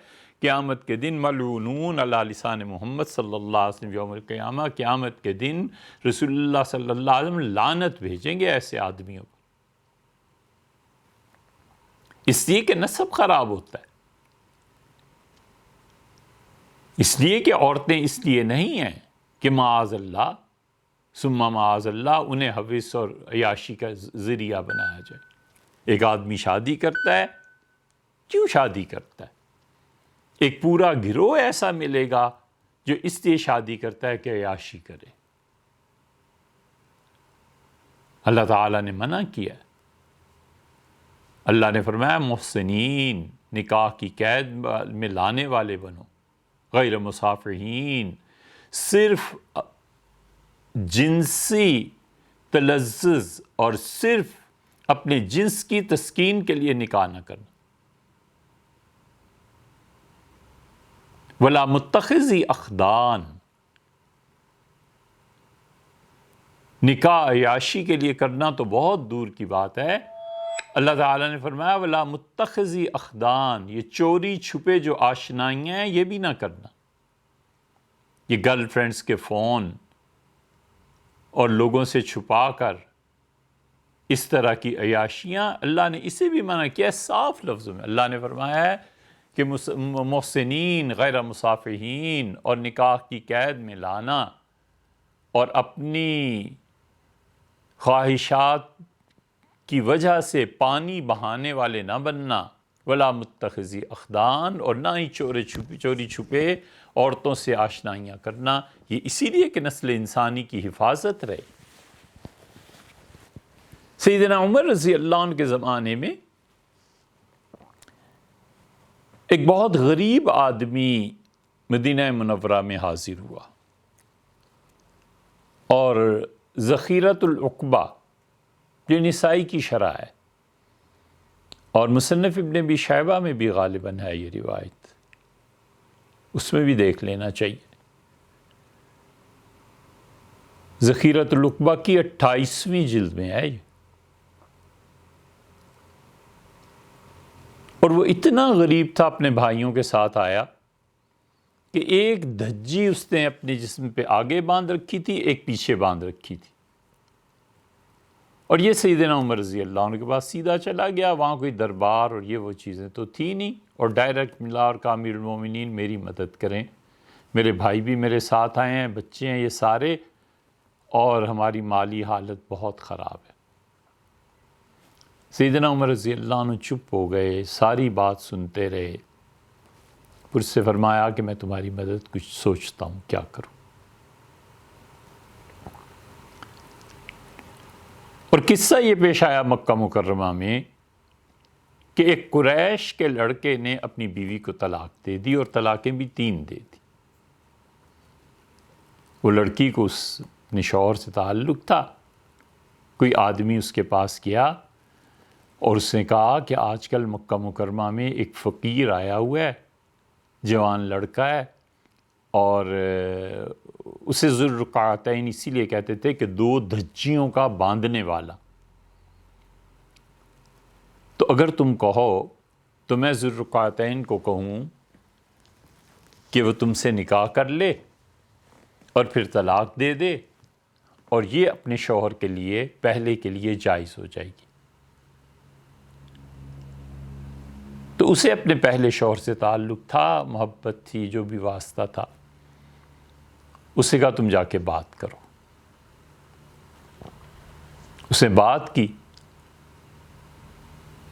قیامت کے دن ملعونون علی لسان محمد صلی اللہ علیہ وسلم یوم القیامہ، قیامت کے دن رسول اللہ صلی اللہ علیہ وسلم لعنت بھیجیں گے ایسے آدمیوں پر، اس لیے کہ نسب خراب ہوتا ہے، اس لیے کہ عورتیں اس لیے نہیں ہیں کہ معاذ اللہ ثم معاذ اللہ انہیں حوث اور عیاشی کا ذریعہ بنایا جائے۔ ایک آدمی شادی کرتا ہے، کیوں شادی کرتا ہے؟ ایک پورا گروہ ایسا ملے گا جو اس لیے شادی کرتا ہے کہ عیاشی کرے۔ اللہ تعالیٰ نے منع کیا، اللہ نے فرمایا محسنین، نکاح کی قید میں لانے والے بنو، غیر مسافرین، صرف جنسی تلذذ اور صرف اپنے جنس کی تسکین کے لیے نکاح نہ کرنا، ولا متخذی اخدان، نکاح عیاشی کے لیے کرنا تو بہت دور کی بات ہے۔ اللہ تعالیٰ نے فرمایا ولا متخذی اخدان، یہ چوری چھپے جو آشنائیاں ہیں یہ بھی نہ کرنا، یہ گرل فرینڈز کے فون اور لوگوں سے چھپا کر اس طرح کی عیاشیاں، اللہ نے اسے بھی منع کیا صاف لفظوں میں۔ اللہ نے فرمایا ہے کہ محسنین غیر مسافرین، اور نکاح کی قید میں لانا اور اپنی خواہشات کی وجہ سے پانی بہانے والے نہ بننا، ولا متخذی اخدان، اور نہ ہی چوری چھپے عورتوں سے آشنائیاں کرنا، یہ اسی لیے کہ نسل انسانی کی حفاظت رہے۔ سیدنا عمر رضی اللہ عنہ کے زمانے میں ایک بہت غریب آدمی مدینہ منورہ میں حاضر ہوا، اور ذخیرۃ العقبہ جو نسائی کی شرح ہے، اور مصنف ابن ابی شیبہ میں بھی غالباً ہے یہ روایت، اس میں بھی دیکھ لینا چاہیے۔ ذخیرۃ العقبہ کی 28ویں جلد میں ہے یہ، اور وہ اتنا غریب تھا، اپنے بھائیوں کے ساتھ آیا کہ ایک دھجی اس نے اپنے جسم پہ آگے باندھ رکھی تھی، ایک پیچھے باندھ رکھی تھی، اور یہ سیدنا عمر رضی اللہ عنہ کے پاس سیدھا چلا گیا۔ وہاں کوئی دربار اور یہ وہ چیزیں تو تھی نہیں، اور ڈائریکٹ ملا اور کہا امیر المومنین میری مدد کریں، میرے بھائی بھی میرے ساتھ آئے ہیں، بچے ہیں یہ سارے، اور ہماری مالی حالت بہت خراب ہے۔ سیدنا عمر رضی اللہ عنہ چپ ہو گئے، ساری بات سنتے رہے، پھر سے فرمایا کہ میں تمہاری مدد کچھ سوچتا ہوں کیا کروں۔ اور قصہ یہ پیش آیا مکہ مکرمہ میں کہ ایک قریش کے لڑکے نے اپنی بیوی کو طلاق دے دی، اور طلاقیں بھی 3 دے دی۔ وہ لڑکی کو اس شوہر سے تعلق تھا، کوئی آدمی اس کے پاس گیا اور اس نے کہا کہ آج کل مکہ مکرمہ میں ایک فقیر آیا ہوا ہے، جوان لڑکا ہے، اور اسے ذوالرقعتین اسی لیے کہتے تھے کہ 2 دھجیوں کا باندھنے والا، تو اگر تم کہو تو میں ذوالرقعتین کو کہوں کہ وہ تم سے نکاح کر لے اور پھر طلاق دے دے، اور یہ اپنے شوہر کے لیے پہلے کے لیے جائز ہو جائے گی۔ تو اسے اپنے پہلے شوہر سے تعلق تھا، محبت تھی، جو بھی واسطہ تھا، اسے کہا تم جا کے بات کرو۔ اس نے بات کی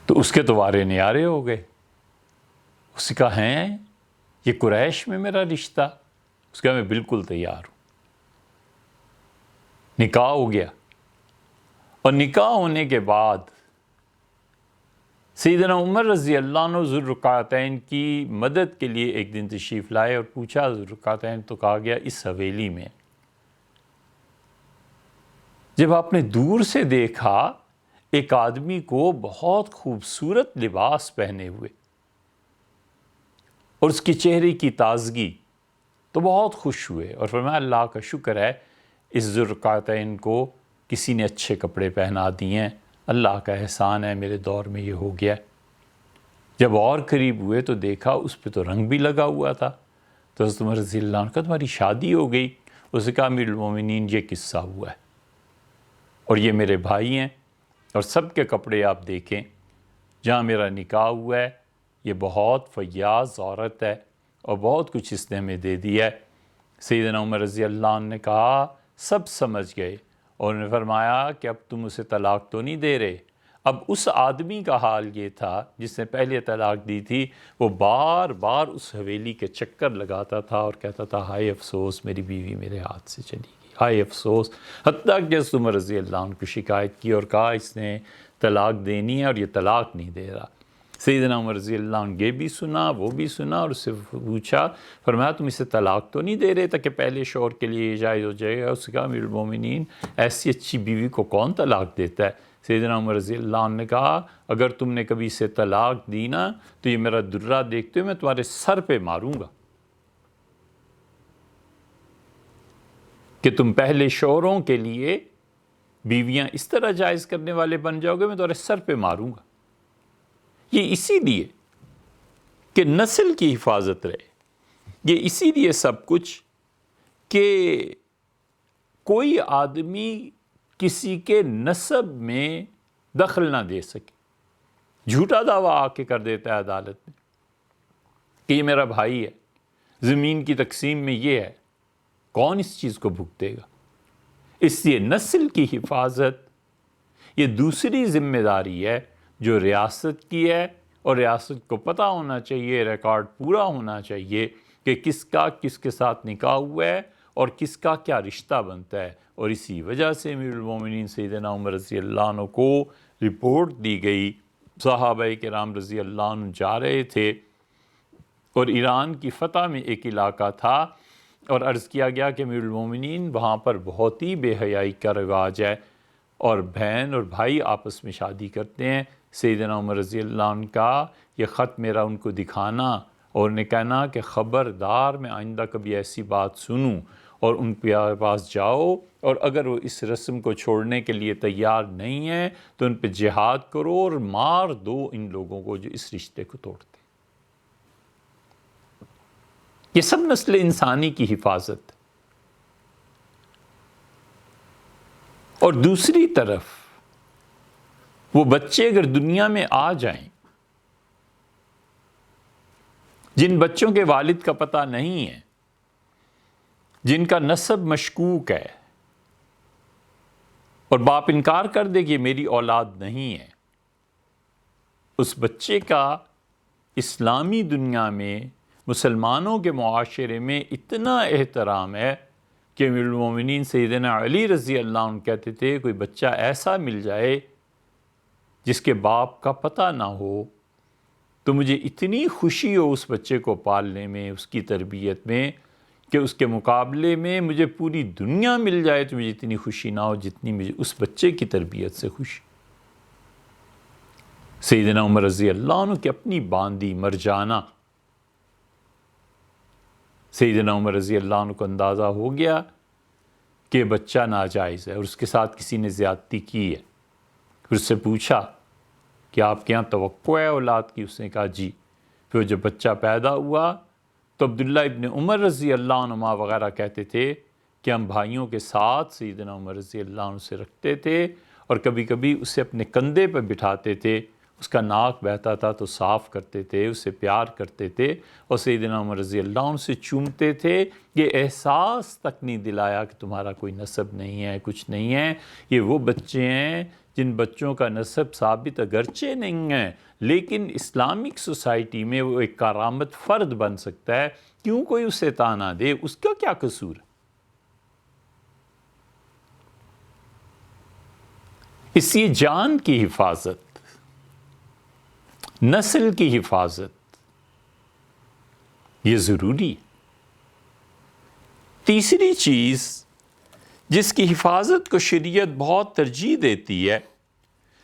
تو اس کے تو وارے نیارے ہو گئے۔ اس نے کہا ہیں یہ قریش میں میرا رشتہ؟ اس کا میں بالکل تیار ہوں۔ نکاح ہو گیا، اور نکاح ہونے کے بعد سیدنا عمر رضی اللہ عنہ ذوالرقعتین کی مدد کے لیے ایک دن تشریف لائے اور پوچھا ذوالرقعتین، تو کہا گیا اس حویلی میں۔ جب آپ نے دور سے دیکھا ایک آدمی کو بہت خوبصورت لباس پہنے ہوئے اور اس کی چہرے کی تازگی، تو بہت خوش ہوئے اور فرمایا اللہ کا شکر ہے اس ذوالرقعتین کو کسی نے اچھے کپڑے پہنا دیے ہیں، اللہ کا احسان ہے میرے دور میں یہ ہو گیا۔ جب اور قریب ہوئے تو دیکھا اس پہ تو رنگ بھی لگا ہوا تھا، تو حضرت عمر رضی اللہ عنہ کا تمہاری شادی ہو گئی؟ اس نے کہا امیر المومنین یہ قصہ ہوا ہے، اور یہ میرے بھائی ہیں، اور سب کے کپڑے آپ دیکھیں، جہاں میرا نکاح ہوا ہے یہ بہت فیاض عورت ہے، اور بہت کچھ اس نے ہمیں دے دیا ہے۔ سیدنا عمر رضی اللہ عنہ نے کہا سب سمجھ گئے، اور انہوں نے فرمایا کہ اب تم اسے طلاق تو نہیں دے رہے؟ اب اس آدمی کا حال یہ تھا جس نے پہلے طلاق دی تھی، وہ بار بار اس حویلی کے چکر لگاتا تھا اور کہتا تھا ہائے افسوس میری بیوی میرے ہاتھ سے چلی گئی، ہائے افسوس، حتیٰ کہ حضرت عمر رضی اللہ عنہ کو شکایت کی اور کہا اس نے طلاق دینی ہے اور یہ طلاق نہیں دے رہا۔ سیدنا عمر رضی اللہ عنہ یہ بھی سنا وہ بھی سنا، اور اس سے پوچھا، فرمایا تم اسے طلاق تو نہیں دے رہے تاکہ پہلے شوہر کے لیے جائز ہو جائے گا؟ اس نے کہا امیر المومنین ایسی اچھی بیوی کو کون طلاق دیتا ہے؟ سیدنا عمر رضی اللہ عنہ نے کہا اگر تم نے کبھی اسے طلاق دی نا تو یہ میرا درہ دیکھتے ہوئے میں تمہارے سر پہ ماروں گا کہ تم پہلے شوہروں کے لیے بیویاں اس طرح جائز کرنے والے بن جاؤ گے، میں تمہارے سر پہ ماروں گا۔ یہ اسی لیے کہ نسل کی حفاظت رہے، یہ اسی لیے سب کچھ کہ کوئی آدمی کسی کے نسب میں دخل نہ دے سکے۔ جھوٹا دعویٰ آ کے کر دیتا ہے عدالت میں کہ یہ میرا بھائی ہے، زمین کی تقسیم میں یہ ہے، کون اس چیز کو بھگتے گا؟ اس لیے نسل کی حفاظت یہ دوسری ذمہ داری ہے جو ریاست کی ہے، اور ریاست کو پتہ ہونا چاہیے، ریکارڈ پورا ہونا چاہیے کہ کس کا کس کے ساتھ نکاح ہوا ہے اور کس کا کیا رشتہ بنتا ہے۔ اور اسی وجہ سے امیر المومنین سیدنا عمر رضی اللہ عنہ کو رپورٹ دی گئی، صحابہ کرام رضی اللہ عنہ جا رہے تھے، اور ایران کی فتح میں ایک علاقہ تھا، اور عرض کیا گیا کہ امیر المومنین وہاں پر بہت ہی بے حیائی کا رواج ہے اور بہن اور بھائی آپس میں شادی کرتے ہیں۔ سیدنا عمر رضی اللہ عنہ کا یہ خط میرا ان کو دکھانا اور انہیں کہنا کہ خبردار میں آئندہ کبھی ایسی بات سنوں اور ان کے پاس جاؤ، اور اگر وہ اس رسم کو چھوڑنے کے لیے تیار نہیں ہیں تو ان پہ جہاد کرو اور مار دو ان لوگوں کو جو اس رشتے کو توڑتے۔ یہ سب نسل انسانی کی حفاظت۔ اور دوسری طرف وہ بچے اگر دنیا میں آ جائیں جن بچوں کے والد کا پتہ نہیں ہے، جن کا نسب مشکوک ہے، اور باپ انکار کر دے کہ یہ میری اولاد نہیں ہے، اس بچے کا اسلامی دنیا میں مسلمانوں کے معاشرے میں اتنا احترام ہے کہ امیر المومنین سیدنا علی رضی اللہ عنہ کہتے تھے کوئی بچہ ایسا مل جائے جس کے باپ کا پتہ نہ ہو تو مجھے اتنی خوشی ہو اس بچے کو پالنے میں، اس کی تربیت میں، کہ اس کے مقابلے میں مجھے پوری دنیا مل جائے تو مجھے اتنی خوشی نہ ہو جتنی مجھے اس بچے کی تربیت سے خوشی۔ سیدنا عمر رضی اللہ عنہ کی اپنی باندی مرجانہ، سیدنا عمر رضی اللہ عنہ کو اندازہ ہو گیا کہ بچہ ناجائز ہے اور اس کے ساتھ کسی نے زیادتی کی ہے۔ پھر اس سے پوچھا کہ آپ کے یہاں توقع ہے اولاد کی؟ اس نے کہا جی۔ پھر جب بچہ پیدا ہوا تو عبداللہ ابن عمر رضی اللہ عنہما وغیرہ کہتے تھے کہ ہم بھائیوں کے ساتھ سیدنا عمر رضی اللہ عنہ سے رکھتے تھے اور کبھی کبھی اسے اپنے کندھے پر بٹھاتے تھے، اس کا ناک بہتا تھا تو صاف کرتے تھے، اسے پیار کرتے تھے اور سیدنا عمر رضی اللہ عنہ سے چومتے تھے۔ یہ احساس تک نہیں دلایا کہ تمہارا کوئی نسب نہیں ہے، کچھ نہیں ہے، یہ وہ بچے ہیں جن بچوں کا نسب ثابت اگرچہ نہیں ہے لیکن اسلامک سوسائٹی میں وہ ایک کارآمد فرد بن سکتا ہے۔ کیوں کوئی اسے تانا دے؟ اس کا کیا قصور ہے؟ اس لیے جان کی حفاظت، نسل کی حفاظت یہ ضروری ہے۔ تیسری چیز جس کی حفاظت کو شریعت بہت ترجیح دیتی ہے،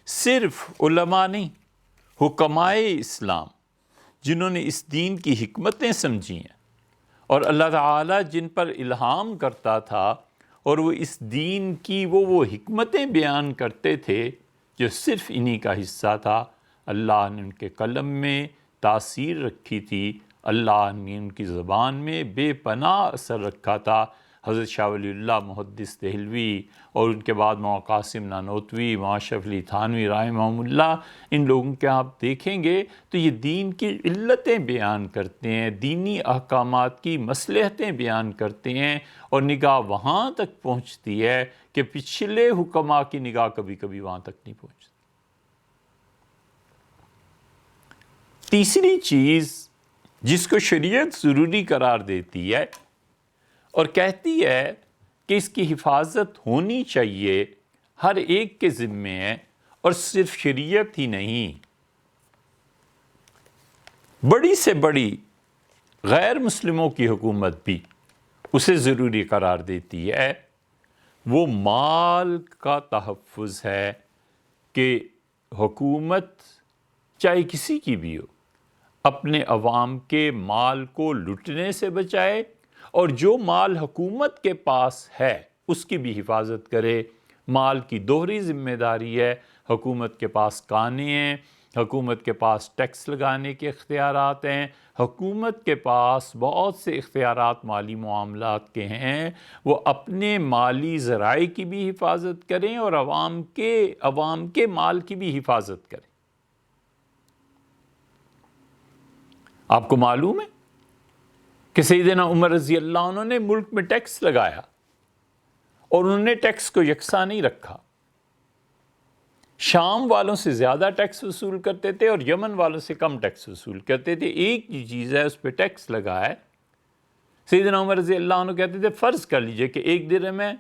صرف علماء نہیں، حکمائے اسلام جنہوں نے اس دین کی حکمتیں سمجھی ہیں اور اللہ تعالیٰ جن پر الہام کرتا تھا اور وہ اس دین کی وہ حکمتیں بیان کرتے تھے جو صرف انہی کا حصہ تھا، اللہ نے ان کے قلم میں تاثیر رکھی تھی، اللہ نے ان کی زبان میں بے پناہ اثر رکھا تھا۔ حضرت شاہ ولی اللہ محدث دہلوی اور ان کے بعد مولانا قاسم نانوتوی، مولانا اشرف علی تھانوی رحمہم اللہ، ان لوگوں کے آپ دیکھیں گے تو یہ دین کی علتیں بیان کرتے ہیں، دینی احکامات کی مصلحتیں بیان کرتے ہیں، اور نگاہ وہاں تک پہنچتی ہے کہ پچھلے حکماء کی نگاہ کبھی کبھی وہاں تک نہیں پہنچتی۔ تیسری چیز جس کو شریعت ضروری قرار دیتی ہے اور کہتی ہے کہ اس کی حفاظت ہونی چاہیے، ہر ایک کے ذمے ہے، اور صرف شریعت ہی نہیں، بڑی سے بڑی غیر مسلموں کی حکومت بھی اسے ضروری قرار دیتی ہے، وہ مال کا تحفظ ہے کہ حکومت چاہے کسی کی بھی ہو اپنے عوام کے مال کو لٹنے سے بچائے، اور جو مال حکومت کے پاس ہے اس کی بھی حفاظت کرے۔ مال کی دوہری ذمہ داری ہے، حکومت کے پاس کانے ہیں، حکومت کے پاس ٹیکس لگانے کے اختیارات ہیں، حکومت کے پاس بہت سے اختیارات مالی معاملات کے ہیں، وہ اپنے مالی ذرائع کی بھی حفاظت کریں اور عوام کے مال کی بھی حفاظت کریں۔ آپ کو معلوم ہے کہ سیدنا عمر رضی اللہ عنہ نے ملک میں ٹیکس لگایا اور انہوں نے ٹیکس کو یکساں نہیں رکھا، شام والوں سے زیادہ ٹیکس وصول کرتے تھے اور یمن والوں سے کم ٹیکس وصول کرتے تھے، ایک ہی چیز ہے اس پہ ٹیکس لگا ہے۔ سیدنا عمر رضی اللہ عنہ کہتے تھے فرض کر لیجئے کہ 1 درہم ہے،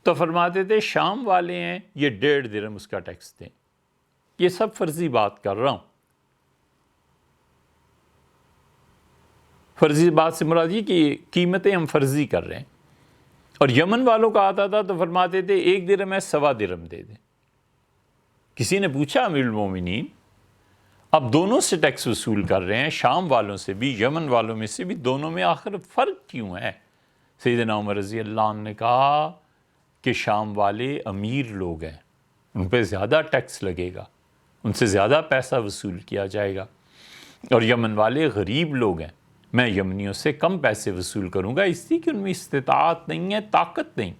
تو فرماتے تھے شام والے ہیں یہ 1.5 درہم اس کا ٹیکس دیں۔ یہ سب فرضی بات کر رہا ہوں۔ فرضی بات سے مراد یہ کہ قیمتیں ہم فرضی کر رہے ہیں. اور یمن والوں کا آتا تھا تو فرماتے تھے 1 درہم ہے 1.25 درہم دے دیں. کسی نے پوچھا امیر المومنین اب دونوں سے ٹیکس وصول کر رہے ہیں، شام والوں سے بھی یمن والوں میں سے بھی، دونوں میں آخر فرق کیوں ہے؟ سیدنا عمر رضی اللہ عنہ نے کہا کہ شام والے امیر لوگ ہیں، ان پہ زیادہ ٹیکس لگے گا، ان سے زیادہ پیسہ وصول کیا جائے گا، اور یمن والے غریب لوگ ہیں، میں یمنیوں سے کم پیسے وصول کروں گا، اس لیے کہ ان میں استطاعت نہیں ہے، طاقت نہیں.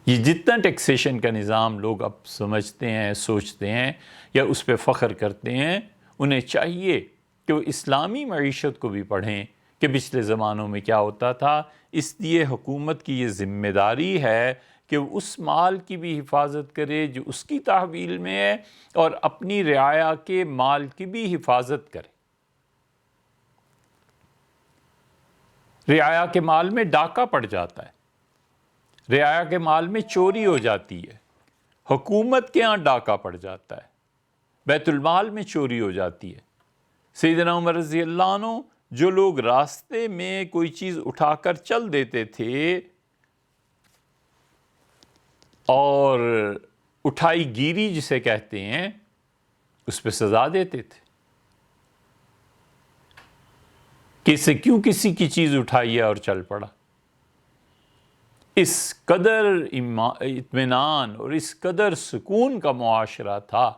یہ جتنا ٹیکسیشن کا نظام لوگ اب سمجھتے ہیں، سوچتے ہیں یا اس پہ فخر کرتے ہیں، انہیں چاہیے کہ وہ اسلامی معیشت کو بھی پڑھیں کہ پچھلے زمانوں میں کیا ہوتا تھا. اس لیے حکومت کی یہ ذمہ داری ہے کہ وہ اس مال کی بھی حفاظت کرے جو اس کی تحویل میں ہے، اور اپنی رعایا کے مال کی بھی حفاظت کرے. رعایا کے مال میں ڈاکہ پڑ جاتا ہے، رعایا کے مال میں چوری ہو جاتی ہے، حکومت کے ہاں ڈاکہ پڑ جاتا ہے، بیت المال میں چوری ہو جاتی ہے. سیدنا عمر رضی اللہ عنہ جو لوگ راستے میں کوئی چیز اٹھا کر چل دیتے تھے اور اٹھائی گیری جسے کہتے ہیں اس پہ سزا دیتے تھے کہ اسے کیوں کسی کی چیز اٹھائی ہے اور چل پڑا. اس قدر اطمینان اور اس قدر سکون کا معاشرہ تھا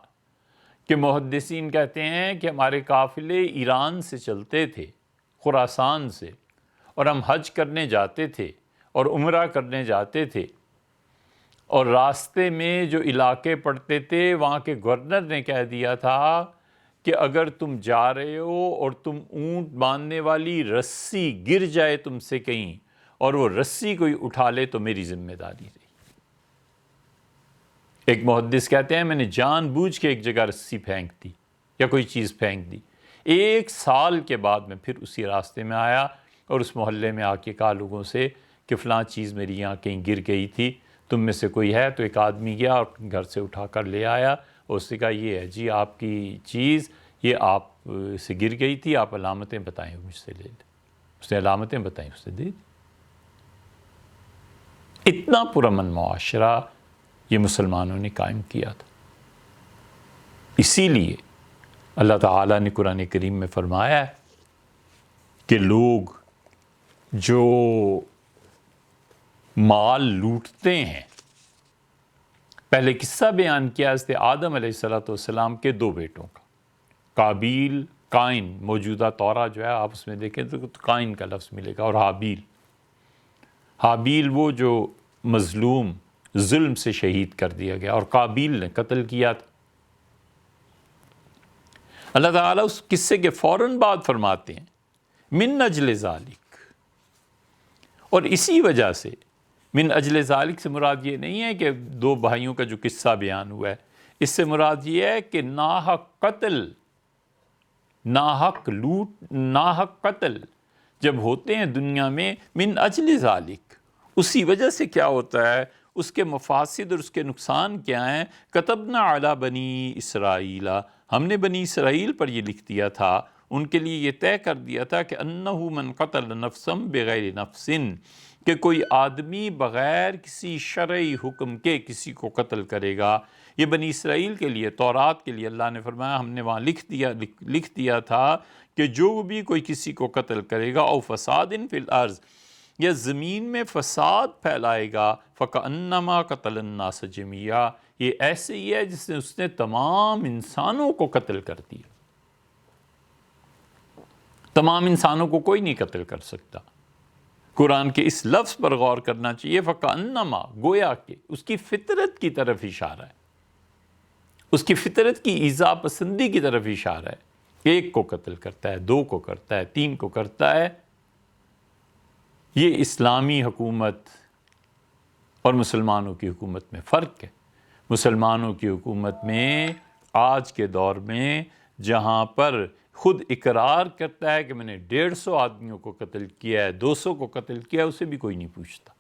کہ محدثین کہتے ہیں کہ ہمارے قافلے ایران سے چلتے تھے، خراسان سے، اور ہم حج کرنے جاتے تھے اور عمرہ کرنے جاتے تھے، اور راستے میں جو علاقے پڑتے تھے وہاں کے گورنر نے کہہ دیا تھا کہ اگر تم جا رہے ہو اور تم اونٹ باندھنے والی رسی گر جائے تم سے کہیں اور وہ رسی کوئی اٹھا لے تو میری ذمہ داری رہی. ایک محدث کہتے ہیں میں نے جان بوجھ کے ایک جگہ رسی پھینک دی یا کوئی چیز پھینک دی. 1 سال کے بعد میں پھر اسی راستے میں آیا اور اس محلے میں آ کے کہا لوگوں سے کہ فلاں چیز میری یہاں کہیں گر گئی تھی، تم میں سے کوئی ہے؟ تو ایک آدمی گیا اور گھر سے اٹھا کر لے آیا اور اس نے کہا یہ ہے جی آپ کی چیز، یہ آپ سے گر گئی تھی، آپ علامتیں بتائیں مجھ سے لے لیں. اس نے علامتیں بتائیں، اس نے دے دی. اتنا پرامن معاشرہ یہ مسلمانوں نے قائم کیا تھا. اسی لیے اللہ تعالیٰ نے قرآن کریم میں فرمایا ہے کہ لوگ جو مال لوٹتے ہیں، پہلے قصہ بیان کیا حضرت آدم علیہ السلام کے 2 بیٹوں کا، قابیل، قائن. موجودہ تورا جو ہے آپ اس میں دیکھیں تو قائن کا لفظ ملے گا، اور حابیل وہ جو مظلوم ظلم سے شہید کر دیا گیا، اور قابیل نے قتل کیا تھا. اللہ تعالیٰ اس قصے کے فوراً بعد فرماتے ہیں من اجل ذالک، اور اسی وجہ سے. من اجل ذالک سے مراد یہ نہیں ہے کہ 2 بھائیوں کا جو قصہ بیان ہوا ہے، اس سے مراد یہ ہے کہ ناحق قتل، ناحق لوٹ، ناحق قتل جب ہوتے ہیں دنیا میں، من اجل ذالک، اسی وجہ سے کیا ہوتا ہے، اس کے مفاسد اور اس کے نقصان کیا ہیں. کتبنا علی بنی اسرائیل، ہم نے بنی اسرائیل پر یہ لکھ دیا تھا، ان کے لیے یہ طے کر دیا تھا کہ انہ من قتل نفسا بغیر نفس، کہ کوئی آدمی بغیر کسی شرعی حکم کے کسی کو قتل کرے گا. یہ بنی اسرائیل کے لیے، تورات کے لیے اللہ نے فرمایا ہم نے وہاں لکھ دیا تھا کہ جو بھی کوئی کسی کو قتل کرے گا او فساد فی الارض، یا زمین میں فساد پھیلائے گا، فکأنما قتل الناس جميعا، یہ ایسے ہی ہے جس نے اس نے تمام انسانوں کو قتل کر دیا. تمام انسانوں کو کوئی نہیں قتل کر سکتا. قرآن کے اس لفظ پر غور کرنا چاہیے، فکأنما، گویا کہ اس کی فطرت کی طرف اشارہ ہے، اس کی فطرت کی ایذا پسندی کی طرف اشارہ ہے. 1 کو قتل کرتا ہے، 2 کو کرتا ہے، 3 کو کرتا ہے. یہ اسلامی حکومت اور مسلمانوں کی حکومت میں فرق ہے. مسلمانوں کی حکومت میں آج کے دور میں جہاں پر خود اقرار کرتا ہے کہ میں نے 150 آدمیوں کو قتل کیا ہے، 200 کو قتل کیا ہے، اسے بھی کوئی نہیں پوچھتا.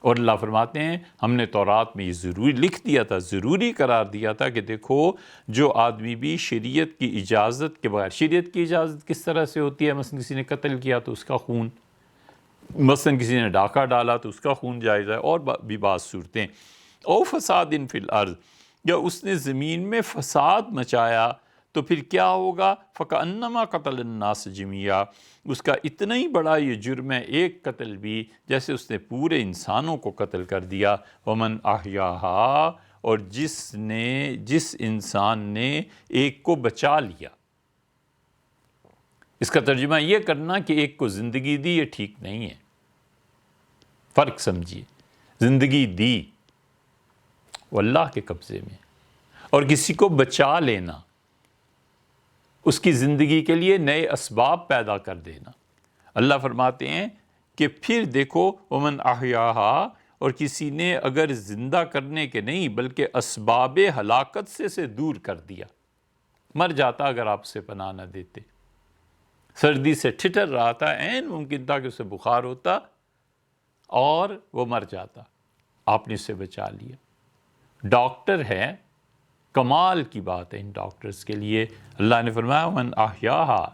اور اللہ فرماتے ہیں ہم نے تورات میں یہ ضروری لکھ دیا تھا، ضروری قرار دیا تھا کہ دیکھو جو آدمی بھی شریعت کی اجازت کے بغیر، شریعت کی اجازت کس طرح سے ہوتی ہے؟ مثلا کسی نے قتل کیا تو اس کا خون، مثلا کسی نے ڈاکہ ڈالا تو اس کا خون جائز ہے، اور بھی بعض صورتیں، او فساد فی الارض، یا اس نے زمین میں فساد مچایا تو پھر کیا ہوگا؟ فَكَأَنَّمَا قَتَلَ النَّاسَ جَمِيعًا، اس کا اتنا ہی بڑا یہ جرم ہے ایک قتل بھی، جیسے اس نے پورے انسانوں کو قتل کر دیا۔ وَمَنْ أَحْيَاهَا، اور جس انسان نے ایک کو بچا لیا۔ اس کا ترجمہ یہ کرنا کہ ایک کو زندگی دی، یہ ٹھیک نہیں ہے، فرق سمجھیے۔ زندگی دی وہ اللہ کے قبضے میں، اور کسی کو بچا لینا، اس کی زندگی کے لیے نئے اسباب پیدا کر دینا۔ اللہ فرماتے ہیں کہ پھر دیکھو ومن احیاہا، اور کسی نے اگر زندہ کرنے کے نہیں بلکہ اسباب ہلاکت سے دور کر دیا، مر جاتا اگر آپ اسے پناہ نہ دیتے، سردی سے ٹھٹر رہا تھا، عین ممکن تھا کہ اسے بخار ہوتا اور وہ مر جاتا، آپ نے اسے بچا لیا۔ ڈاکٹر ہے، کمال کی بات ہے ان ڈاکٹرز کے لیے۔ اللہ نے فرمایا من احیاہا،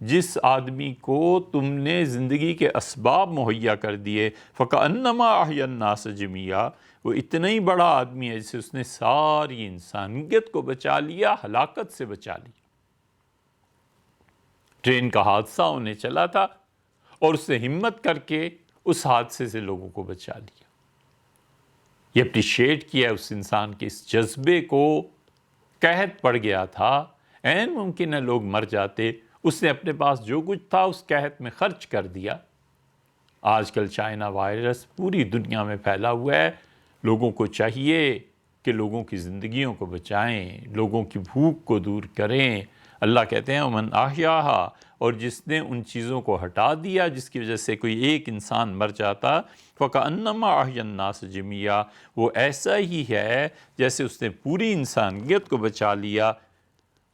جس آدمی کو تم نے زندگی کے اسباب مہیا کر دیے، فَكَأَنَّمَا أَحْيَا النَّاسَ جَمِيعًا، وہ اتنا ہی بڑا آدمی ہے جسے اس نے ساری انسانیت کو بچا لیا، ہلاکت سے بچا لیا۔ ٹرین کا حادثہ ہونے چلا تھا اور اس نے ہمت کر کے اس حادثے سے لوگوں کو بچا لیا۔ یہ اپریشیٹ کیا اس انسان کے اس جذبے کو، قحط پڑ گیا تھا، عین ممکن ہے لوگ مر جاتے، اس نے اپنے پاس جو کچھ تھا اس قحط میں خرچ کر دیا۔ آج کل چائنا وائرس پوری دنیا میں پھیلا ہوا ہے، لوگوں کو چاہیے کہ لوگوں کی زندگیوں کو بچائیں، لوگوں کی بھوک کو دور کریں۔ اللہ کہتے ہیں ومن احیاہا، اور جس نے ان چیزوں کو ہٹا دیا جس کی وجہ سے کوئی ایک انسان مر جاتا، فَكَأَنَّمَا أَحْيَا النَّاسَ جَمِيعًا، وہ ایسا ہی ہے جیسے اس نے پوری انسانیت کو بچا لیا۔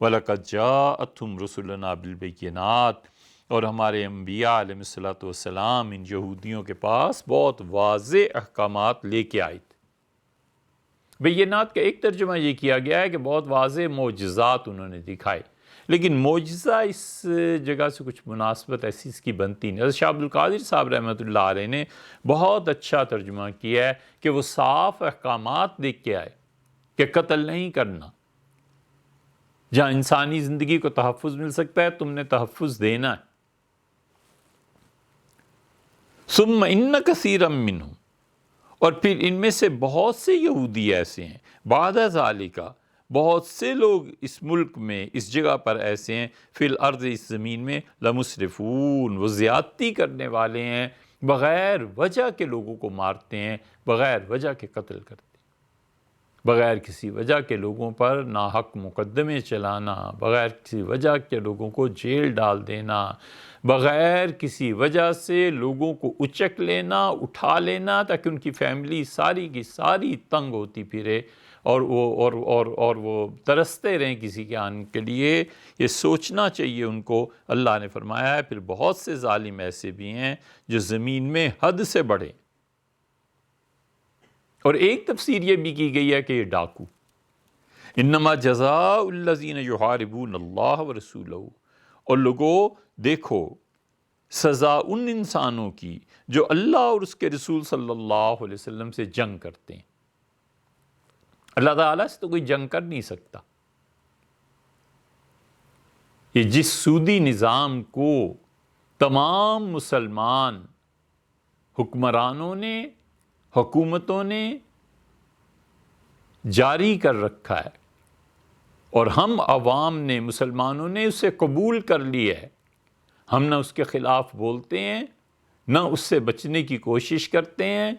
وَلَقَدْ جَاءَتْهُمْ رُسُلُنَا بِالْبَيِّنَاتِ، اور ہمارے انبیاء علیہ السلام ان یہودیوں کے پاس بہت واضح احکامات لے کے آئے تھے۔ بینات کا ایک ترجمہ یہ کیا گیا ہے کہ بہت واضح معجزات انہوں نے دکھائے، لیکن معجزہ اس جگہ سے کچھ مناسبت ایسی اس کی بنتی نہیں۔ حضرت شاہ عبد القادر صاحب رحمۃ اللہ علیہ نے بہت اچھا ترجمہ کیا ہے کہ وہ صاف احکامات لے کے آئے کہ قتل نہیں کرنا، جہاں انسانی زندگی کو تحفظ مل سکتا ہے تم نے تحفظ دینا ہے۔ ثم ان کثیرا منہم، اور پھر ان میں سے بہت سے یہودی ایسے ہیں، بعد ذالک، بہت سے لوگ اس ملک میں اس جگہ پر ایسے ہیں، فی الارض، اس زمین میں، لمسرفون، وہ زیادتی کرنے والے ہیں، بغیر وجہ کے لوگوں کو مارتے ہیں، بغیر وجہ کے قتل کرتے ہیں، بغیر کسی وجہ کے لوگوں پر ناحق مقدمے چلانا، بغیر کسی وجہ کے لوگوں کو جیل ڈال دینا، بغیر کسی وجہ سے لوگوں کو اچک لینا، اٹھا لینا تاکہ ان کی فیملی ساری کی ساری تنگ ہوتی پھرے اور وہ ترستے رہیں کسی کے آنے کے لیے۔ یہ سوچنا چاہیے ان کو۔ اللہ نے فرمایا ہے پھر بہت سے ظالم ایسے بھی ہیں جو زمین میں حد سے بڑھے، اور ایک تفسیر یہ بھی کی گئی ہے کہ یہ ڈاکو۔ انما جزاء الذین یحاربون اللہ ورسولہ، اور لوگوں دیکھو سزا ان انسانوں کی جو اللہ اور اس کے رسول صلی اللہ علیہ وسلم سے جنگ کرتے ہیں۔ اللہ تعالیٰ سے تو کوئی جنگ کر نہیں سکتا۔ یہ جس سودی نظام کو تمام مسلمان حکمرانوں نے، حکومتوں نے جاری کر رکھا ہے اور ہم عوام نے، مسلمانوں نے اسے قبول کر لیا ہے، ہم نہ اس کے خلاف بولتے ہیں، نہ اس سے بچنے کی کوشش کرتے ہیں،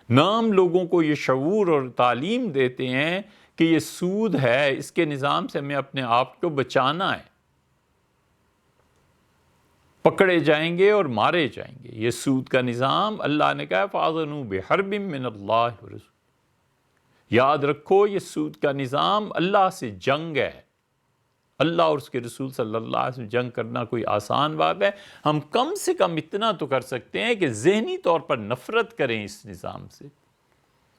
نہ ہم لوگوں کو یہ شعور اور تعلیم دیتے ہیں کہ یہ سود ہے، اس کے نظام سے ہمیں اپنے آپ کو بچانا ہے، پکڑے جائیں گے اور مارے جائیں گے۔ یہ سود کا نظام اللہ نے کہا فَأَذَنُوا بِحَرْبٍ مِّنَ اللَّهِ وَرَسُولِهِ، یاد رکھو یہ سود کا نظام اللہ سے جنگ ہے۔ اللہ اور اس کے رسول صلی اللہ علیہ وسلم جنگ کرنا کوئی آسان بات ہے؟ ہم کم سے کم اتنا تو کر سکتے ہیں کہ ذہنی طور پر نفرت کریں اس نظام سے،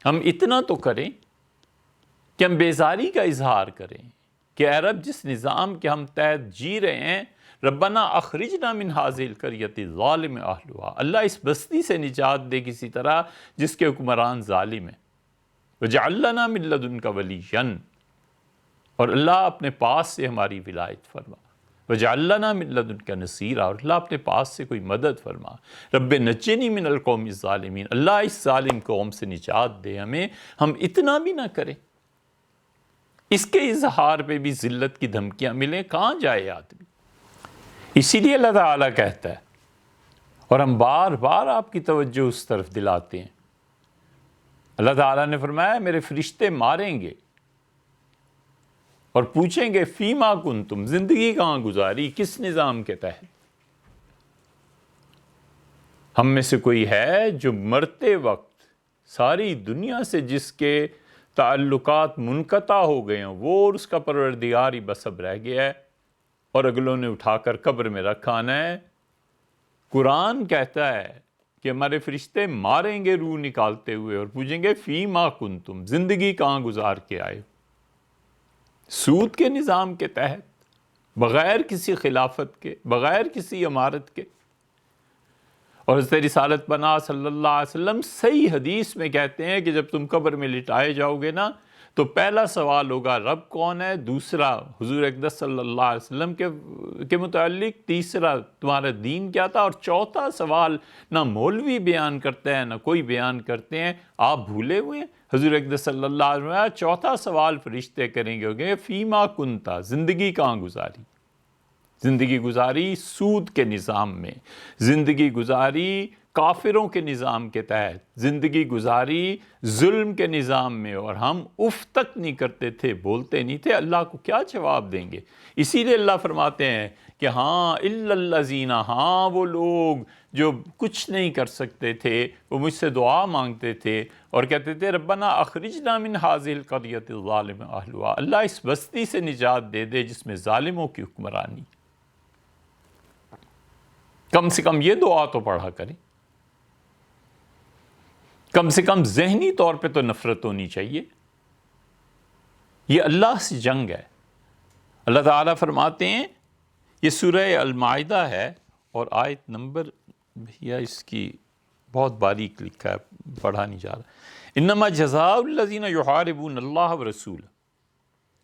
ہم اتنا تو کریں کہ ہم بیزاری کا اظہار کریں کہ اے رب جس نظام کے ہم تحت جی رہے ہیں، ربنا اخرجنا من هذه القرية الظالم اهلها، اللہ اس بستی سے نجات دے کسی طرح جس کے حکمران ظالم ہیں، وجعل لنا من لدنك وليا، اور اللہ اپنے پاس سے ہماری ولایت فرما، وجعل لنا من لدنك نصيرا، اور اللہ اپنے پاس سے کوئی مدد فرما، رب نجنی من القوم الظالمین، اللہ اس ظالم قوم سے نجات دے ہمیں۔ ہم اتنا بھی نہ کریں، اس کے اظہار پہ بھی ذلت کی دھمکیاں ملیں، کہاں جائے آدمی؟ اسی لیے اللہ تعالیٰ کہتا ہے، اور ہم بار بار آپ کی توجہ اس طرف دلاتے ہیں، اللہ تعالیٰ نے فرمایا میرے فرشتے ماریں گے اور پوچھیں گے فیما کنتم، زندگی کہاں گزاری، کس نظام کے تحت؟ ہم میں سے کوئی ہے جو مرتے وقت ساری دنیا سے جس کے تعلقات منقطع ہو گئے ہیں، وہ اور اس کا پروردگار ہی بس اب رہ گیا ہے، اور اگلوں نے اٹھا کر قبر میں رکھا آنا ہے؟ قرآن کہتا ہے کہ ہمارے فرشتے ماریں گے روح نکالتے ہوئے اور پوچھیں گے فیما کنتم، زندگی کہاں گزار کے آئے؟ سود کے نظام کے تحت، بغیر کسی خلافت کے، بغیر کسی امارت کے۔ اور حضرت رسالت پناہ صلی اللہ علیہ وسلم صحیح حدیث میں کہتے ہیں کہ جب تم قبر میں لٹائے جاؤ گے نا تو پہلا سوال ہوگا رب کون ہے، دوسرا حضور اقدس صلی اللہ علیہ وسلم کے متعلق، تیسرا تمہارا دین کیا تھا، اور چوتھا سوال نہ مولوی بیان کرتے ہیں نہ کوئی بیان کرتے ہیں، آپ بھولے ہوئے ہیں؟ حضور اقدس صلی اللہ علیہ وسلم چوتھا سوال فرشتے کریں گے، ہوگے فیما کنتا، زندگی کہاں گزاری؟ زندگی گزاری سود کے نظام میں، زندگی گزاری کافروں کے نظام کے تحت، زندگی گزاری ظلم کے نظام میں، اور ہم اف تک نہیں کرتے تھے، بولتے نہیں تھے، اللہ کو کیا جواب دیں گے؟ اسی لیے اللہ فرماتے ہیں کہ ہاں الا الذین، ہاں وہ لوگ جو کچھ نہیں کر سکتے تھے، وہ مجھ سے دعا مانگتے تھے اور کہتے تھے ربنا اخرجنا من هذه القرية الظالم اهلها، اللہ اس بستی سے نجات دے دے جس میں ظالموں کی حکمرانی۔ کم سے کم یہ دعا تو پڑھا کریں، کم سے کم ذہنی طور پہ تو نفرت ہونی چاہیے۔ یہ اللہ سے جنگ ہے۔ اللہ تعالیٰ فرماتے ہیں، یہ سورہ المائدہ ہے اور آیت نمبر بھیا اس کی بہت باریک لکھا ہے، پڑھا نہیں جا رہا، انما جزاء الذین یحاربون اللہ ورسولہ،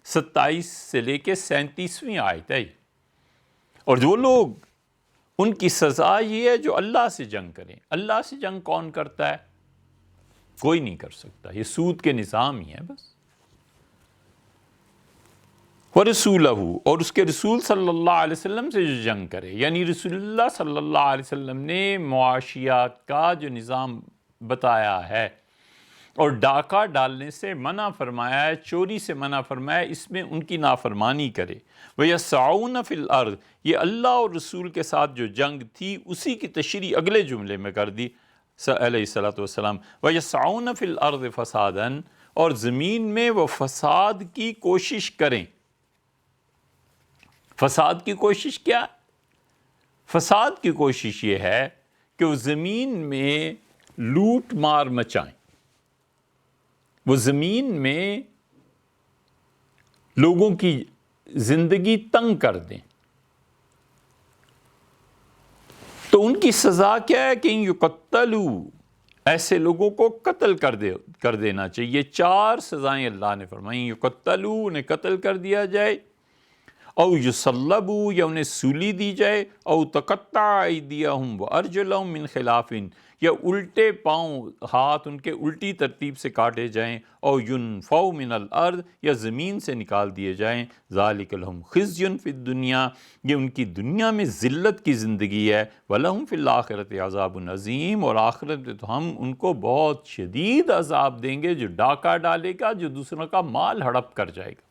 27 سے لے کے 37ویں آیت ہے، اور جو لوگ، ان کی سزا یہ ہے جو اللہ سے جنگ کریں۔ اللہ سے جنگ کون کرتا ہے؟ کوئی نہیں کر سکتا، یہ سود کے نظام ہی ہے بس۔ وَرَسُولَهُ، اور اس کے رسول صلی اللہ علیہ وسلم سے جو جنگ کرے، یعنی رسول اللہ صلی اللہ علیہ وسلم نے معاشیات کا جو نظام بتایا ہے اور ڈاکہ ڈالنے سے منع فرمایا ہے، چوری سے منع فرمایا ہے، اس میں ان کی نافرمانی کرے۔ وَيَسْعَوْنَ فِي الْأَرْضِ، یہ اللہ اور رسول کے ساتھ جو جنگ تھی اسی کی تشریح اگلے جملے میں کر دی علیہ السلام، وَيَسْعَوْنَ فِي الْأَرْضِ فَسَادًا، اور زمین میں وہ فساد کی کوشش کریں۔ فساد کی کوشش کیا؟ فساد کی کوشش یہ ہے کہ وہ زمین میں لوٹ مار مچائیں، وہ زمین میں لوگوں کی زندگی تنگ کر دیں۔ تو ان کی سزا کیا ہے کہ یقتلوا، ایسے لوگوں کو قتل کر دینا چاہیے۔ 4 سزائیں اللہ نے فرمائیں، یقتلوا، انہیں قتل کر دیا جائے، او یصلبوا، یا انہیں سولی دی جائے، او تقطع ایدیہم وارجلہم من خلاف، یا الٹے پاؤں، ہاتھ ان کے الٹی ترتیب سے کاٹے جائیں، او ینفوا من الارض، یا زمین سے نکال دیے جائیں، ذالک لہم خزی فی الدنیا، یہ ان کی دنیا میں ذلت کی زندگی ہے، ولہم فی الآخرۃ عذاب عظیم، اور آخرت میں تو ہم ان کو بہت شدید عذاب دیں گے، جو ڈاکہ ڈالے گا، جو دوسروں کا مال ہڑپ کر جائے گا۔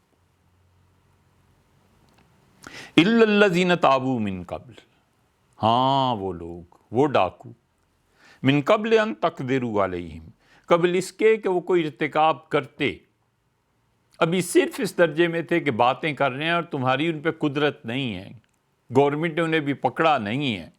اِلَّا الَّذِينَ تَابُوا مِن قبل، ہاں وہ لوگ، وہ ڈاکو، من قبل ان تقدروا علیہم، قبل اس کے کہ وہ کوئی ارتکاب کرتے، ابھی صرف اس درجے میں تھے کہ باتیں کر رہے ہیں اور تمہاری ان پہ قدرت نہیں ہے، گورنمنٹ نے انہیں بھی پکڑا نہیں ہے،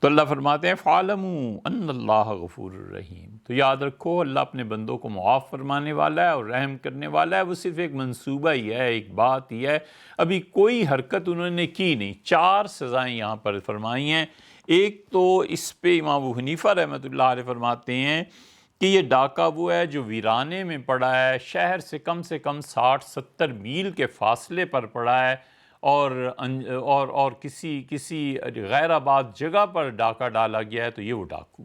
تو اللہ فرماتے ہیں فَعَلَمُوا أَنَّ اللَّهَ غَفُورٌ الرحیم، تو یاد رکھو اللہ اپنے بندوں کو معاف فرمانے والا ہے اور رحم کرنے والا ہے۔ وہ صرف ایک منصوبہ ہی ہے، ایک بات ہی ہے، ابھی کوئی حرکت انہوں نے کی نہیں۔ 4 سزائیں یہاں پر فرمائی ہیں۔ ایک تو اس پہ امام ابو حنیفہ رحمۃ اللہ علیہ فرماتے ہیں کہ یہ ڈاکہ وہ ہے جو ویرانے میں پڑا ہے، شہر سے کم 60-70 میل کے فاصلے پر پڑا ہے، اور کسی غیر آباد جگہ پر ڈاکہ ڈالا گیا ہے، تو یہ وہ ڈاکو۔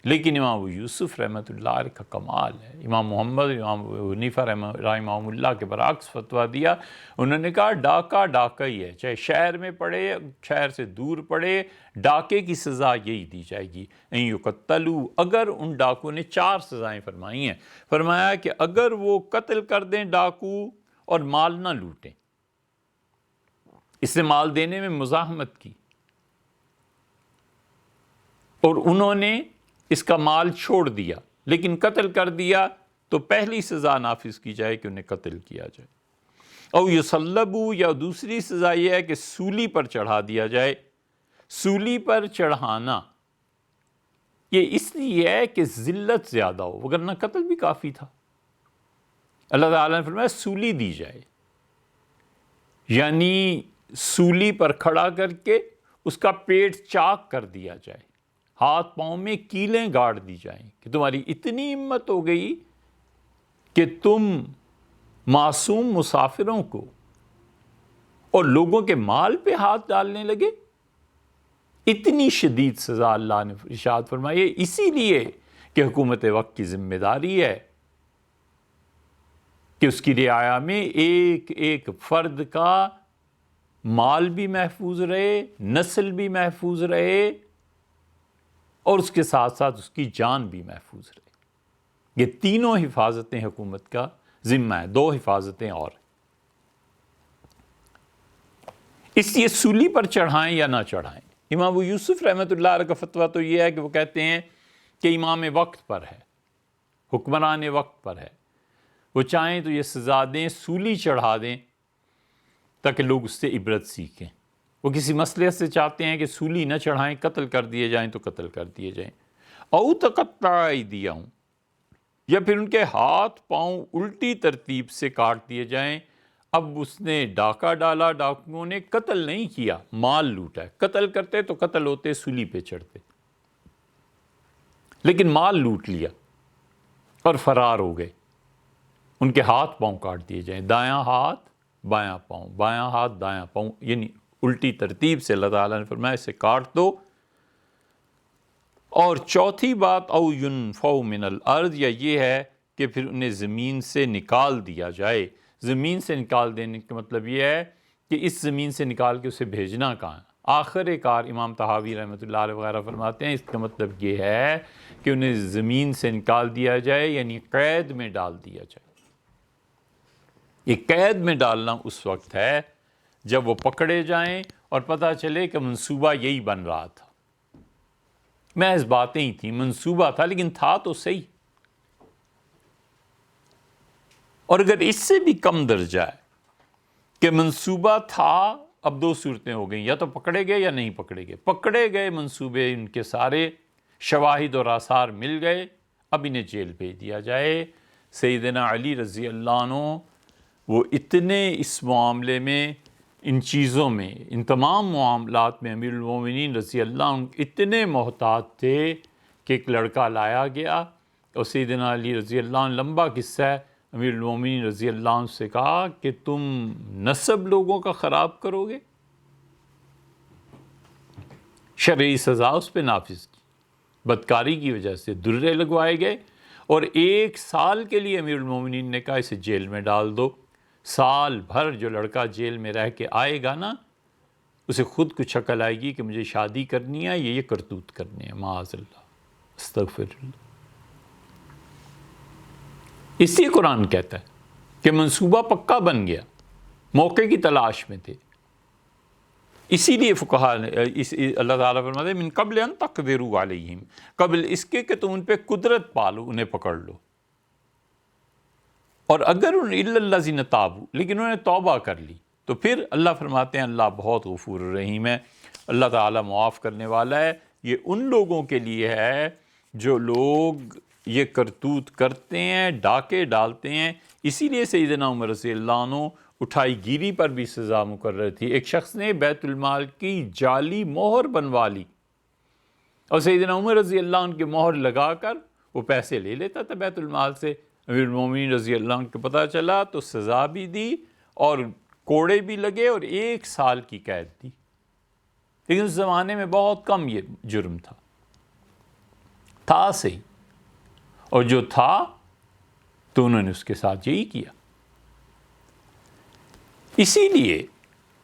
لیکن امام ابو یوسف رحمۃ اللہ علیہ کا کمال ہے، امام محمد امام ابو حنیفہ رحمہ اللہ کے برعکس فتویٰ دیا۔ انہوں نے کہا ڈاکہ ڈاکہ ہی ہے، چاہے شہر میں پڑے، شہر سے دور پڑے، ڈاکے کی سزا یہی دی جائے گی۔ ان یقتلوا، اگر ان ڈاکو نے 4 سزائیں فرمائی ہیں، فرمایا کہ اگر وہ قتل کر دیں ڈاکو اور مال نہ لوٹیں، اس نے مال دینے میں مزاحمت کی اور انہوں نے اس کا مال چھوڑ دیا لیکن قتل کر دیا، تو پہلی سزا نافذ کی جائے کہ انہیں قتل کیا جائے۔ او یصلبوا، یا دوسری سزا یہ ہے کہ سولی پر چڑھا دیا جائے۔ سولی پر چڑھانا یہ اس لیے ہے کہ ذلت زیادہ ہو، وگرنہ قتل بھی کافی تھا۔ اللہ تعالیٰ نے فرمایا سولی دی جائے، یعنی سولی پر کھڑا کر کے اس کا پیٹ چاک کر دیا جائے، ہاتھ پاؤں میں کیلیں گاڑ دی جائیں کہ تمہاری اتنی ہمت ہو گئی کہ تم معصوم مسافروں کو اور لوگوں کے مال پہ ہاتھ ڈالنے لگے۔ اتنی شدید سزا اللہ نے ارشاد فرمائی ہے، اسی لیے کہ حکومت وقت کی ذمہ داری ہے کہ اس کی رعایا میں ایک ایک فرد کا مال بھی محفوظ رہے، نسل بھی محفوظ رہے، اور اس کے ساتھ ساتھ اس کی جان بھی محفوظ رہے۔ یہ تینوں حفاظتیں حکومت کا ذمہ ہے، 2 حفاظتیں اور۔ اس لیے سولی پر چڑھائیں یا نہ چڑھائیں۔ امام ابو یوسف رحمۃ اللہ علیہ کا فتویٰ تو یہ ہے کہ وہ کہتے ہیں کہ امام وقت پر ہے، حکمران وقت پر ہے، وہ چاہیں تو یہ سزا دیں، سولی چڑھا دیں تاکہ لوگ اس سے عبرت سیکھیں۔ وہ کسی مصلحت سے چاہتے ہیں کہ سولی نہ چڑھائیں، قتل کر دیے جائیں تو قتل کر دیے جائیں۔ او تقطع ایدیہم، یا پھر ان کے ہاتھ پاؤں الٹی ترتیب سے کاٹ دیے جائیں۔ اب اس نے ڈاکہ ڈالا، ڈاکوؤں نے قتل نہیں کیا، مال لوٹا ہے۔ قتل کرتے تو قتل ہوتے، سولی پہ چڑھتے، لیکن مال لوٹ لیا اور فرار ہو گئے۔ ان کے ہاتھ پاؤں کاٹ دیے جائیں، دایاں ہاتھ بایاں پاؤں، بایاں ہاتھ دایاں پاؤں، یعنی الٹی ترتیب سے اللہ تعالیٰ نے فرمایا اسے کاٹ دو۔ اور چوتھی بات او ینفوا من الارض، یا یہ ہے کہ پھر انہیں زمین سے نکال دیا جائے۔ زمین سے نکال دینے کا مطلب یہ ہے کہ اس زمین سے نکال کے اسے بھیجنا کہاں ہے۔ آخر کار امام طحاوی رحمۃ اللہ علیہ وغیرہ فرماتے ہیں اس کا مطلب یہ ہے کہ انہیں زمین سے نکال دیا جائے، یعنی قید میں ڈال دیا جائے۔ یہ قید میں ڈالنا اس وقت ہے جب وہ پکڑے جائیں اور پتہ چلے کہ منصوبہ یہی بن رہا تھا، محض باتیں ہی تھیں، منصوبہ تھا لیکن تھا تو صحیح۔ اور اگر اس سے بھی کم درجہ ہے کہ منصوبہ تھا، اب 2 صورتیں ہو گئیں، یا تو پکڑے گئے یا نہیں پکڑے گئے۔ پکڑے گئے، منصوبے ان کے سارے شواہد اور آثار مل گئے، اب انہیں جیل بھیج دیا جائے۔ سیدنا علی رضی اللہ عنہ وہ اتنے اس معاملے میں، ان چیزوں میں، ان تمام معاملات میں امیر المومنین رضی اللہ عنہ اتنے محتاط تھے کہ ایک لڑکا لایا گیا اور سیدنا علی رضی اللہ عنہ، لمبا قصہ ہے، امیر المومنین رضی اللہ عنہ سے کہا کہ تم نسب لوگوں کا خراب کرو گے، شرعی سزا اس پہ نافذ کی۔ بدکاری کی وجہ سے درے لگوائے گئے اور 1 سال کے لیے امیر المومنین نے کہا اسے جیل میں ڈال دو۔ سال بھر جو لڑکا جیل میں رہ کے آئے گا نا، اسے خود کچھ عقل آئے گی کہ مجھے شادی کرنی ہے، یہ کرتوت کرنے ہیں، معاذ اللہ، استغفر اللہ۔ اسی قرآن کہتا ہے کہ منصوبہ پکا بن گیا، موقع کی تلاش میں تھے۔ اسی لیے فقہاء نے اللہ تعالیٰ فرماتے ہیں من قبل ان تقدروا علیہم، قبل اس کے کہ تم ان پہ قدرت پالو، انہیں پکڑ لو۔ اور اگر الا الذین تابوا، لیکن انہوں نے توبہ کر لی، تو پھر اللہ فرماتے ہیں اللہ بہت غفور الرحیم ہے۔ اللہ تعالیٰ معاف کرنے والا ہے۔ یہ ان لوگوں کے لیے ہے جو لوگ یہ کرتوت کرتے ہیں، ڈاکے ڈالتے ہیں۔ اسی لیے سیدنا عمر رضی اللہ عنہ اٹھائی گیری پر بھی سزا مقرر تھی۔ ایک شخص نے بیت المال کی جعلی مہر بنوا لی اور سیدنا عمر رضی اللہ عنہ کی مہر لگا کر وہ پیسے لے لیتا تھا بیت المال سے۔ امیر المومنین رضی اللہ عنہ کو پتہ چلا تو سزا بھی دی اور کوڑے بھی لگے اور 1 سال کی قید دی۔ لیکن اس زمانے میں بہت کم یہ جرم تھا صحیح، اور جو تھا تو انہوں نے اس کے ساتھ یہی کیا۔ اسی لیے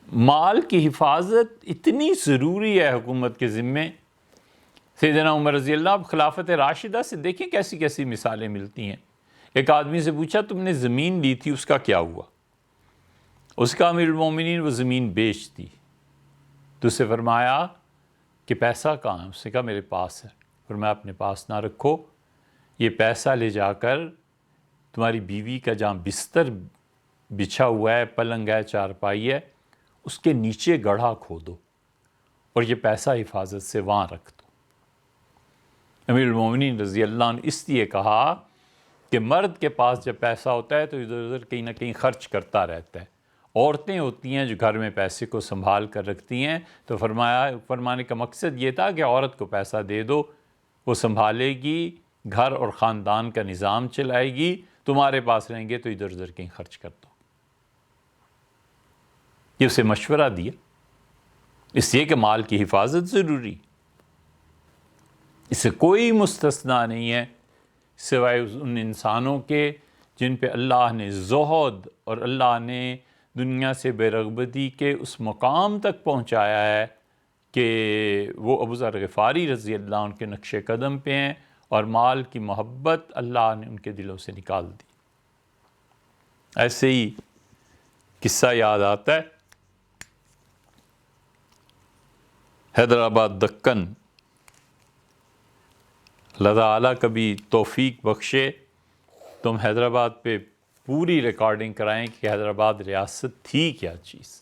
مال کی حفاظت اتنی ضروری ہے حکومت کے ذمے۔ سیدنا عمر رضی اللہ عنہ خلافت راشدہ سے دیکھیں کیسی کیسی مثالیں ملتی ہیں۔ ایک آدمی سے پوچھا تم نے زمین لی تھی اس کا کیا ہوا؟ اس کا امیر المومنین وہ زمین بیچ دی۔ تو اسے فرمایا کہ پیسہ کہاں ہے؟ اس نے کہا میرے پاس ہے۔ فرمایا اپنے پاس نہ رکھو، یہ پیسہ لے جا کر تمہاری بیوی کا جہاں بستر بچھا ہوا ہے، پلنگ ہے، چارپائی ہے، اس کے نیچے گڑھا کھودو اور یہ پیسہ حفاظت سے وہاں رکھ دو۔ امیر المومنین رضی اللہ عنہ اس لیے کہا کہ مرد کے پاس جب پیسہ ہوتا ہے تو ادھر ادھر کہیں نہ کہیں خرچ کرتا رہتا ہے۔ عورتیں ہوتی ہیں جو گھر میں پیسے کو سنبھال کر رکھتی ہیں، تو فرمانے کا مقصد یہ تھا کہ عورت کو پیسہ دے دو، وہ سنبھالے گی، گھر اور خاندان کا نظام چلائے گی، تمہارے پاس رہیں گے تو ادھر ادھر کہیں خرچ کر دو۔ یہ اسے مشورہ دیا، اس لیے کہ مال کی حفاظت ضروری، اس سے کوئی مستثنا نہیں ہے سوائے ان انسانوں کے جن پہ اللہ نے زہد اور اللہ نے دنیا سے بے رغبتی کے اس مقام تک پہنچایا ہے کہ وہ ابو ذر غفاری رضی اللہ عنہ کے نقش قدم پہ ہیں، اور مال کی محبت اللہ نے ان کے دلوں سے نکال دی۔ ایسے ہی قصہ یاد آتا ہے، حیدرآباد دکن، اللہ تعالیٰ کبھی توفیق بخشے تم حیدرآباد پہ پوری ریکارڈنگ کرائیں کہ حیدرآباد ریاست تھی کیا چیز،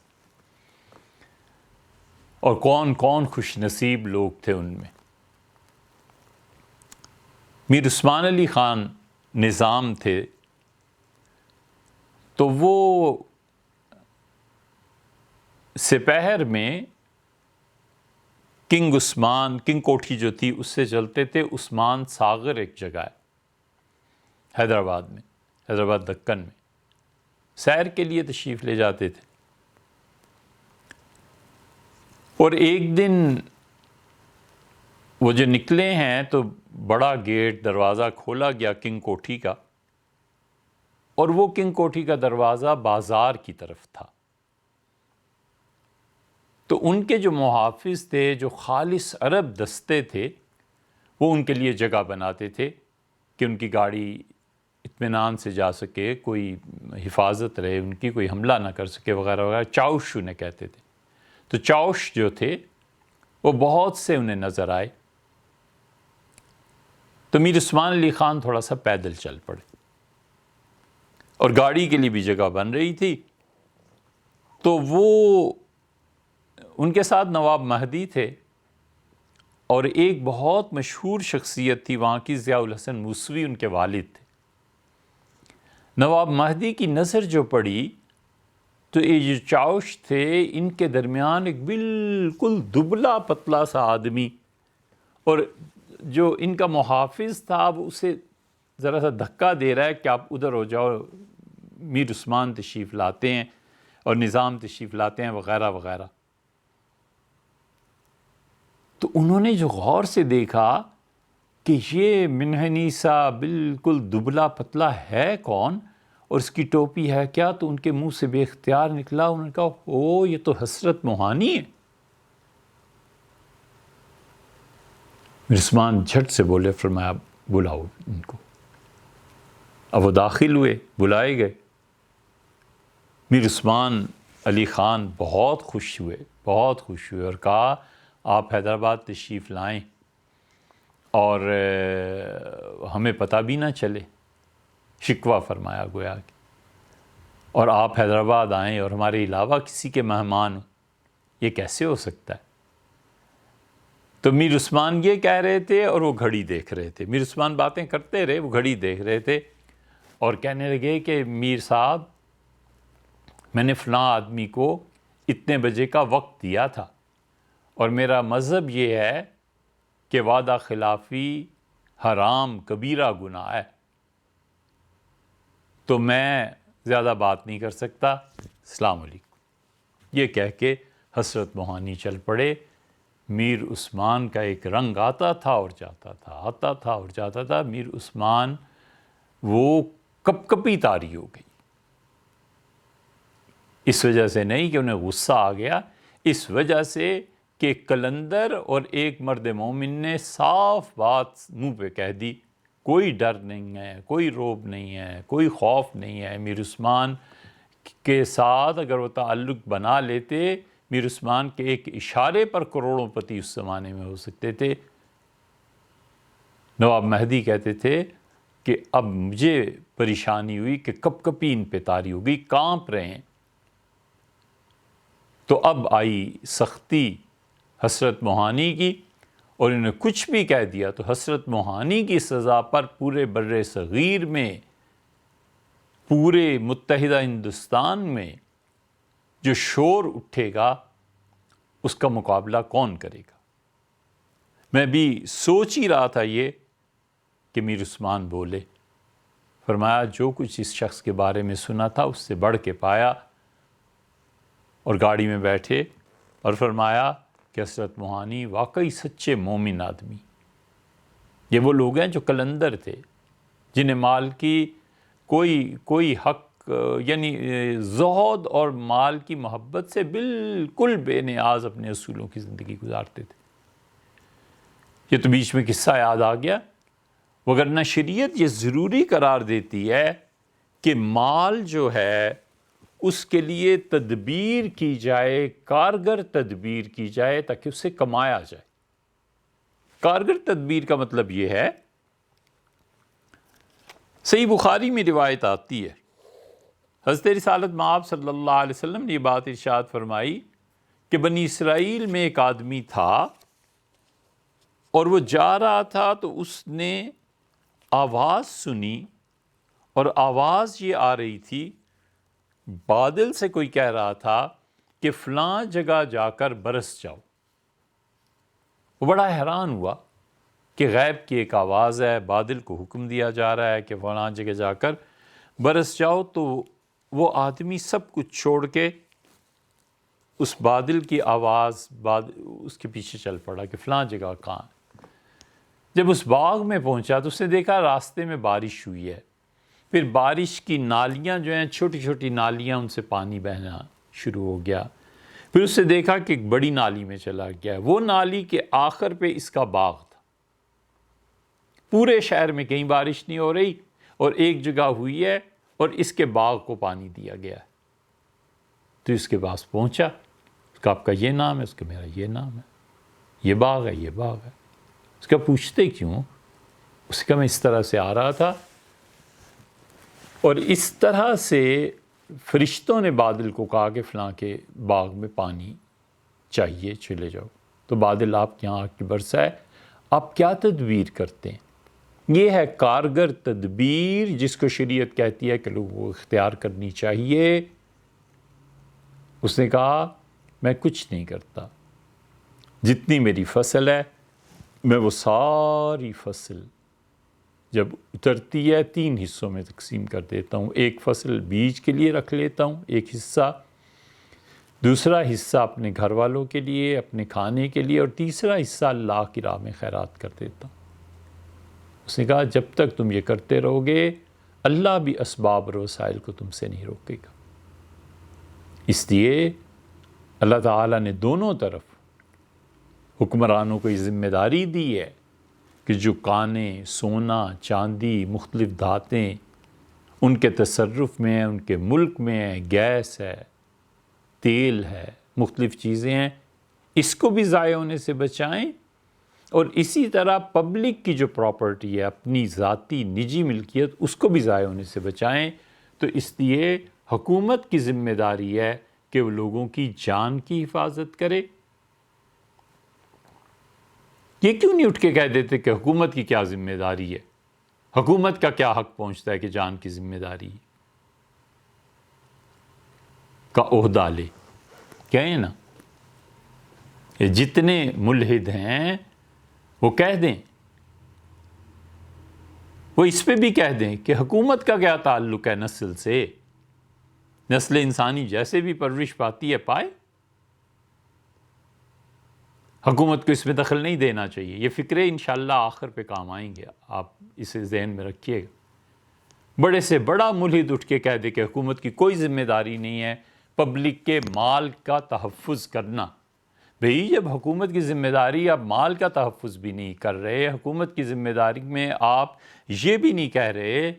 اور کون کون خوش نصیب لوگ تھے ان میں۔ میر عثمان علی خان نظام تھے تو وہ سپہر میں کنگ عثمان، کنگ کوٹھی جو تھی اس سے چلتے تھے۔ عثمان ساغر ایک جگہ ہے حیدرآباد میں، حیدرآباد دکن میں، سیر کے لیے تشریف لے جاتے تھے۔ اور ایک دن وہ جو نکلے ہیں تو بڑا گیٹ دروازہ کھولا گیا کنگ کوٹھی کا، اور وہ کنگ کوٹھی کا دروازہ بازار کی طرف تھا۔ تو ان کے جو محافظ تھے، جو خالص عرب دستے تھے، وہ ان کے لیے جگہ بناتے تھے کہ ان کی گاڑی اطمینان سے جا سکے، کوئی حفاظت رہے ان کی، کوئی حملہ نہ کر سکے وغیرہ وغیرہ۔ چاؤش انہیں کہتے تھے۔ تو چاؤش جو تھے وہ بہت سے انہیں نظر آئے، تو میر عثمان علی خان تھوڑا سا پیدل چل پڑے، اور گاڑی کے لیے بھی جگہ بن رہی تھی۔ تو وہ ان کے ساتھ نواب مہدی تھے، اور ایک بہت مشہور شخصیت تھی وہاں کی، ضیاء الحسن موسوی ان کے والد تھے۔ نواب مہدی کی نظر جو پڑی تو یہ جو چاؤش تھے ان کے درمیان ایک بالکل دبلا پتلا سا آدمی، اور جو ان کا محافظ تھا وہ اسے ذرا سا دھکا دے رہا ہے کہ آپ ادھر ہو جاؤ، میر عثمان تشریف لاتے ہیں اور نظام تشریف لاتے ہیں وغیرہ وغیرہ۔ تو انہوں نے جو غور سے دیکھا کہ یہ منحنی سا بالکل دبلا پتلا ہے کون، اور اس کی ٹوپی ہے کیا، تو ان کے منہ سے بے اختیار نکلا، انہوں نے کہا او یہ تو حسرت موہانی ہے۔ میر عثمان جھٹ سے بولے، فرمایا بلاؤ ان کو۔ اب وہ داخل ہوئے، بلائے گئے۔ میر عثمان علی خان بہت خوش ہوئے اور کہا آپ حیدرآباد تشریف لائیں اور ہمیں پتہ بھی نہ چلے، شکوہ فرمایا گویا کہ، اور آپ حیدرآباد آئیں اور ہمارے علاوہ کسی کے مہمان ہوں، یہ کیسے ہو سکتا ہے؟ تو میر عثمان یہ کہہ رہے تھے اور وہ گھڑی دیکھ رہے تھے. میر عثمان باتیں کرتے رہے, وہ گھڑی دیکھ رہے تھے اور کہنے لگے کہ میر صاحب میں نے فلاں آدمی کو اتنے بجے کا وقت دیا تھا اور میرا مذہب یہ ہے کہ وعدہ خلافی حرام کبیرہ گناہ ہے, تو میں زیادہ بات نہیں کر سکتا, السلام علیکم. یہ کہہ کے حسرت موہانی چل پڑے. میر عثمان کا ایک رنگ آتا تھا اور جاتا تھا, آتا تھا اور جاتا تھا. میر عثمان وہ کپ کپی طاری ہو گئی. اس وجہ سے نہیں کہ انہیں غصہ آ گیا, اس وجہ سے کہ قلندر اور ایک مرد مومن نے صاف بات منہ پہ کہہ دی, کوئی ڈر نہیں ہے, کوئی روب نہیں ہے, کوئی خوف نہیں ہے. میر عثمان کے ساتھ اگر وہ تعلق بنا لیتے, میر عثمان کے ایک اشارے پر کروڑوں پتی اس زمانے میں ہو سکتے تھے. نواب مہدی کہتے تھے کہ اب مجھے پریشانی ہوئی کہ کپ کپی ان پہ طاری ہو گئی, کانپ رہے ہیں. تو اب آئی سختی حسرت موہانی کی, اور انہوں نے کچھ بھی کہہ دیا تو حسرت موہانی کی سزا پر پورے بر صغیر میں, پورے متحدہ ہندوستان میں جو شور اٹھے گا اس کا مقابلہ کون کرے گا. میں بھی سوچ ہی رہا تھا یہ کہ میر عثمان بولے, فرمایا جو کچھ اس شخص کے بارے میں سنا تھا اس سے بڑھ کے پایا, اور گاڑی میں بیٹھے اور فرمایا کہ حسرت موہانی واقعی سچے مومن آدمی. یہ وہ لوگ ہیں جو قلندر تھے, جنہیں مال کی کوئی حق یعنی زہد اور مال کی محبت سے بالکل بے نیاز اپنے اصولوں کی زندگی گزارتے تھے. یہ تو بیچ میں قصہ یاد آ گیا, وگرنہ شریعت یہ ضروری قرار دیتی ہے کہ مال جو ہے اس کے لیے تدبیر کی جائے, کارگر تدبیر کی جائے تاکہ اسے کمایا جائے. کارگر تدبیر کا مطلب یہ ہے, صحیح بخاری میں روایت آتی ہے, حضرت رسالت مآب صلی اللہ علیہ وسلم نے یہ بات ارشاد فرمائی کہ بنی اسرائیل میں ایک آدمی تھا اور وہ جا رہا تھا تو اس نے آواز سنی, اور آواز یہ آ رہی تھی, بادل سے کوئی کہہ رہا تھا کہ فلاں جگہ جا کر برس جاؤ. وہ بڑا حیران ہوا کہ غیب کی ایک آواز ہے, بادل کو حکم دیا جا رہا ہے کہ فلاں جگہ جا کر برس جاؤ. تو وہ آدمی سب کچھ چھوڑ کے اس بادل کی آواز اس کے پیچھے چل پڑا کہ فلاں جگہ کہاں ہے. جب اس باغ میں پہنچا تو اس نے دیکھا راستے میں بارش ہوئی ہے, پھر بارش کی نالیاں جو ہیں چھوٹی چھوٹی نالیاں, ان سے پانی بہنا شروع ہو گیا. پھر اس نے دیکھا کہ ایک بڑی نالی میں چلا گیا, وہ نالی کے آخر پہ اس کا باغ تھا. پورے شہر میں کہیں بارش نہیں ہو رہی اور ایک جگہ ہوئی ہے اور اس کے باغ کو پانی دیا گیا ہے. تو اس کے پاس پہنچا, اس کا آپ کا یہ نام ہے, اس کا میرا یہ نام ہے, یہ باغ ہے, یہ باغ ہے. اس کا پوچھتے کیوں؟ اس کا میں اس طرح سے آ رہا تھا. اور اس طرح سے فرشتوں نے بادل کو کہا کہ فلاں کے باغ میں پانی چاہیے, چلے جاؤ. تو بادل آپ کے یہاں آ کے برسا ہے. آپ کیا تدبیر کرتے ہیں؟ یہ ہے کارگر تدبیر جس کو شریعت کہتی ہے کہ لوگوں کو اختیار کرنی چاہیے. اس نے کہا میں کچھ نہیں کرتا, جتنی میری فصل ہے میں وہ ساری فصل جب اترتی ہے 3 حصوں میں تقسیم کر دیتا ہوں. ایک فصل بیج کے لیے رکھ لیتا ہوں, ایک حصہ, دوسرا حصہ اپنے گھر والوں کے لیے, اپنے کھانے کے لیے, اور تیسرا حصہ اللہ کی راہ میں خیرات کر دیتا ہوں. اس نے کہا جب تک تم یہ کرتے رہو گے اللہ بھی اسباب اور وسائل کو تم سے نہیں روکے گا. اس لیے اللہ تعالیٰ نے دونوں طرف حکمرانوں کو یہ ذمہ داری دی ہے کہ جو کانیں, سونا, چاندی, مختلف دھاتیں ان کے تصرف میں ہیں, ان کے ملک میں ہے, گیس ہے, تیل ہے, مختلف چیزیں ہیں, اس کو بھی ضائع ہونے سے بچائیں. اور اسی طرح پبلک کی جو پراپرٹی ہے, اپنی ذاتی نجی ملکیت, اس کو بھی ضائع ہونے سے بچائیں. تو اس لیے حکومت کی ذمہ داری ہے کہ وہ لوگوں کی جان کی حفاظت کرے, یہ کیوں نہیں اٹھ کے کہہ دیتے کہ حکومت کی کیا ذمہ داری ہے، حکومت کا کیا حق پہنچتا ہے کہ جان کی ذمہ داری کا عہدہ لے؟ کہیں نا، یہ جتنے ملحد ہیں وہ کہہ دیں، وہ اس پہ بھی کہہ دیں کہ حکومت کا کیا تعلق ہے نسل سے، نسل انسانی جیسے بھی پرورش پاتی ہے پائے، حکومت کو اس میں دخل نہیں دینا چاہیے۔ یہ فکرے انشاءاللہ آخر پہ کام آئیں گے، آپ اسے ذہن میں رکھیے گا۔ بڑے سے بڑا ملحد اٹھ کے کہہ دے کہ حکومت کی کوئی ذمہ داری نہیں ہے پبلک کے مال کا تحفظ کرنا۔ بھئی جب حکومت کی ذمہ داری آپ مال کا تحفظ بھی نہیں کر رہے، حکومت کی ذمہ داری میں آپ یہ بھی نہیں کہہ رہے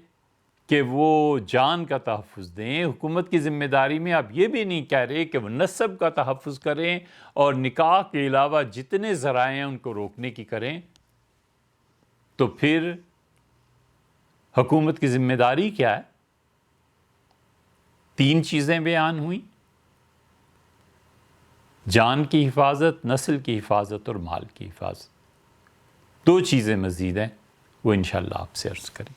کہ وہ جان کا تحفظ دیں، حکومت کی ذمہ داری میں آپ یہ بھی نہیں کہہ رہے کہ وہ نسب کا تحفظ کریں اور نکاح کے علاوہ جتنے ذرائع ہیں ان کو روکنے کی کریں، تو پھر حکومت کی ذمہ داری کیا ہے؟ 3 چیزیں بیان ہوئیں، جان کی حفاظت، نسل کی حفاظت اور مال کی حفاظت۔ 2 چیزیں مزید ہیں، وہ انشاءاللہ آپ سے عرض کریں۔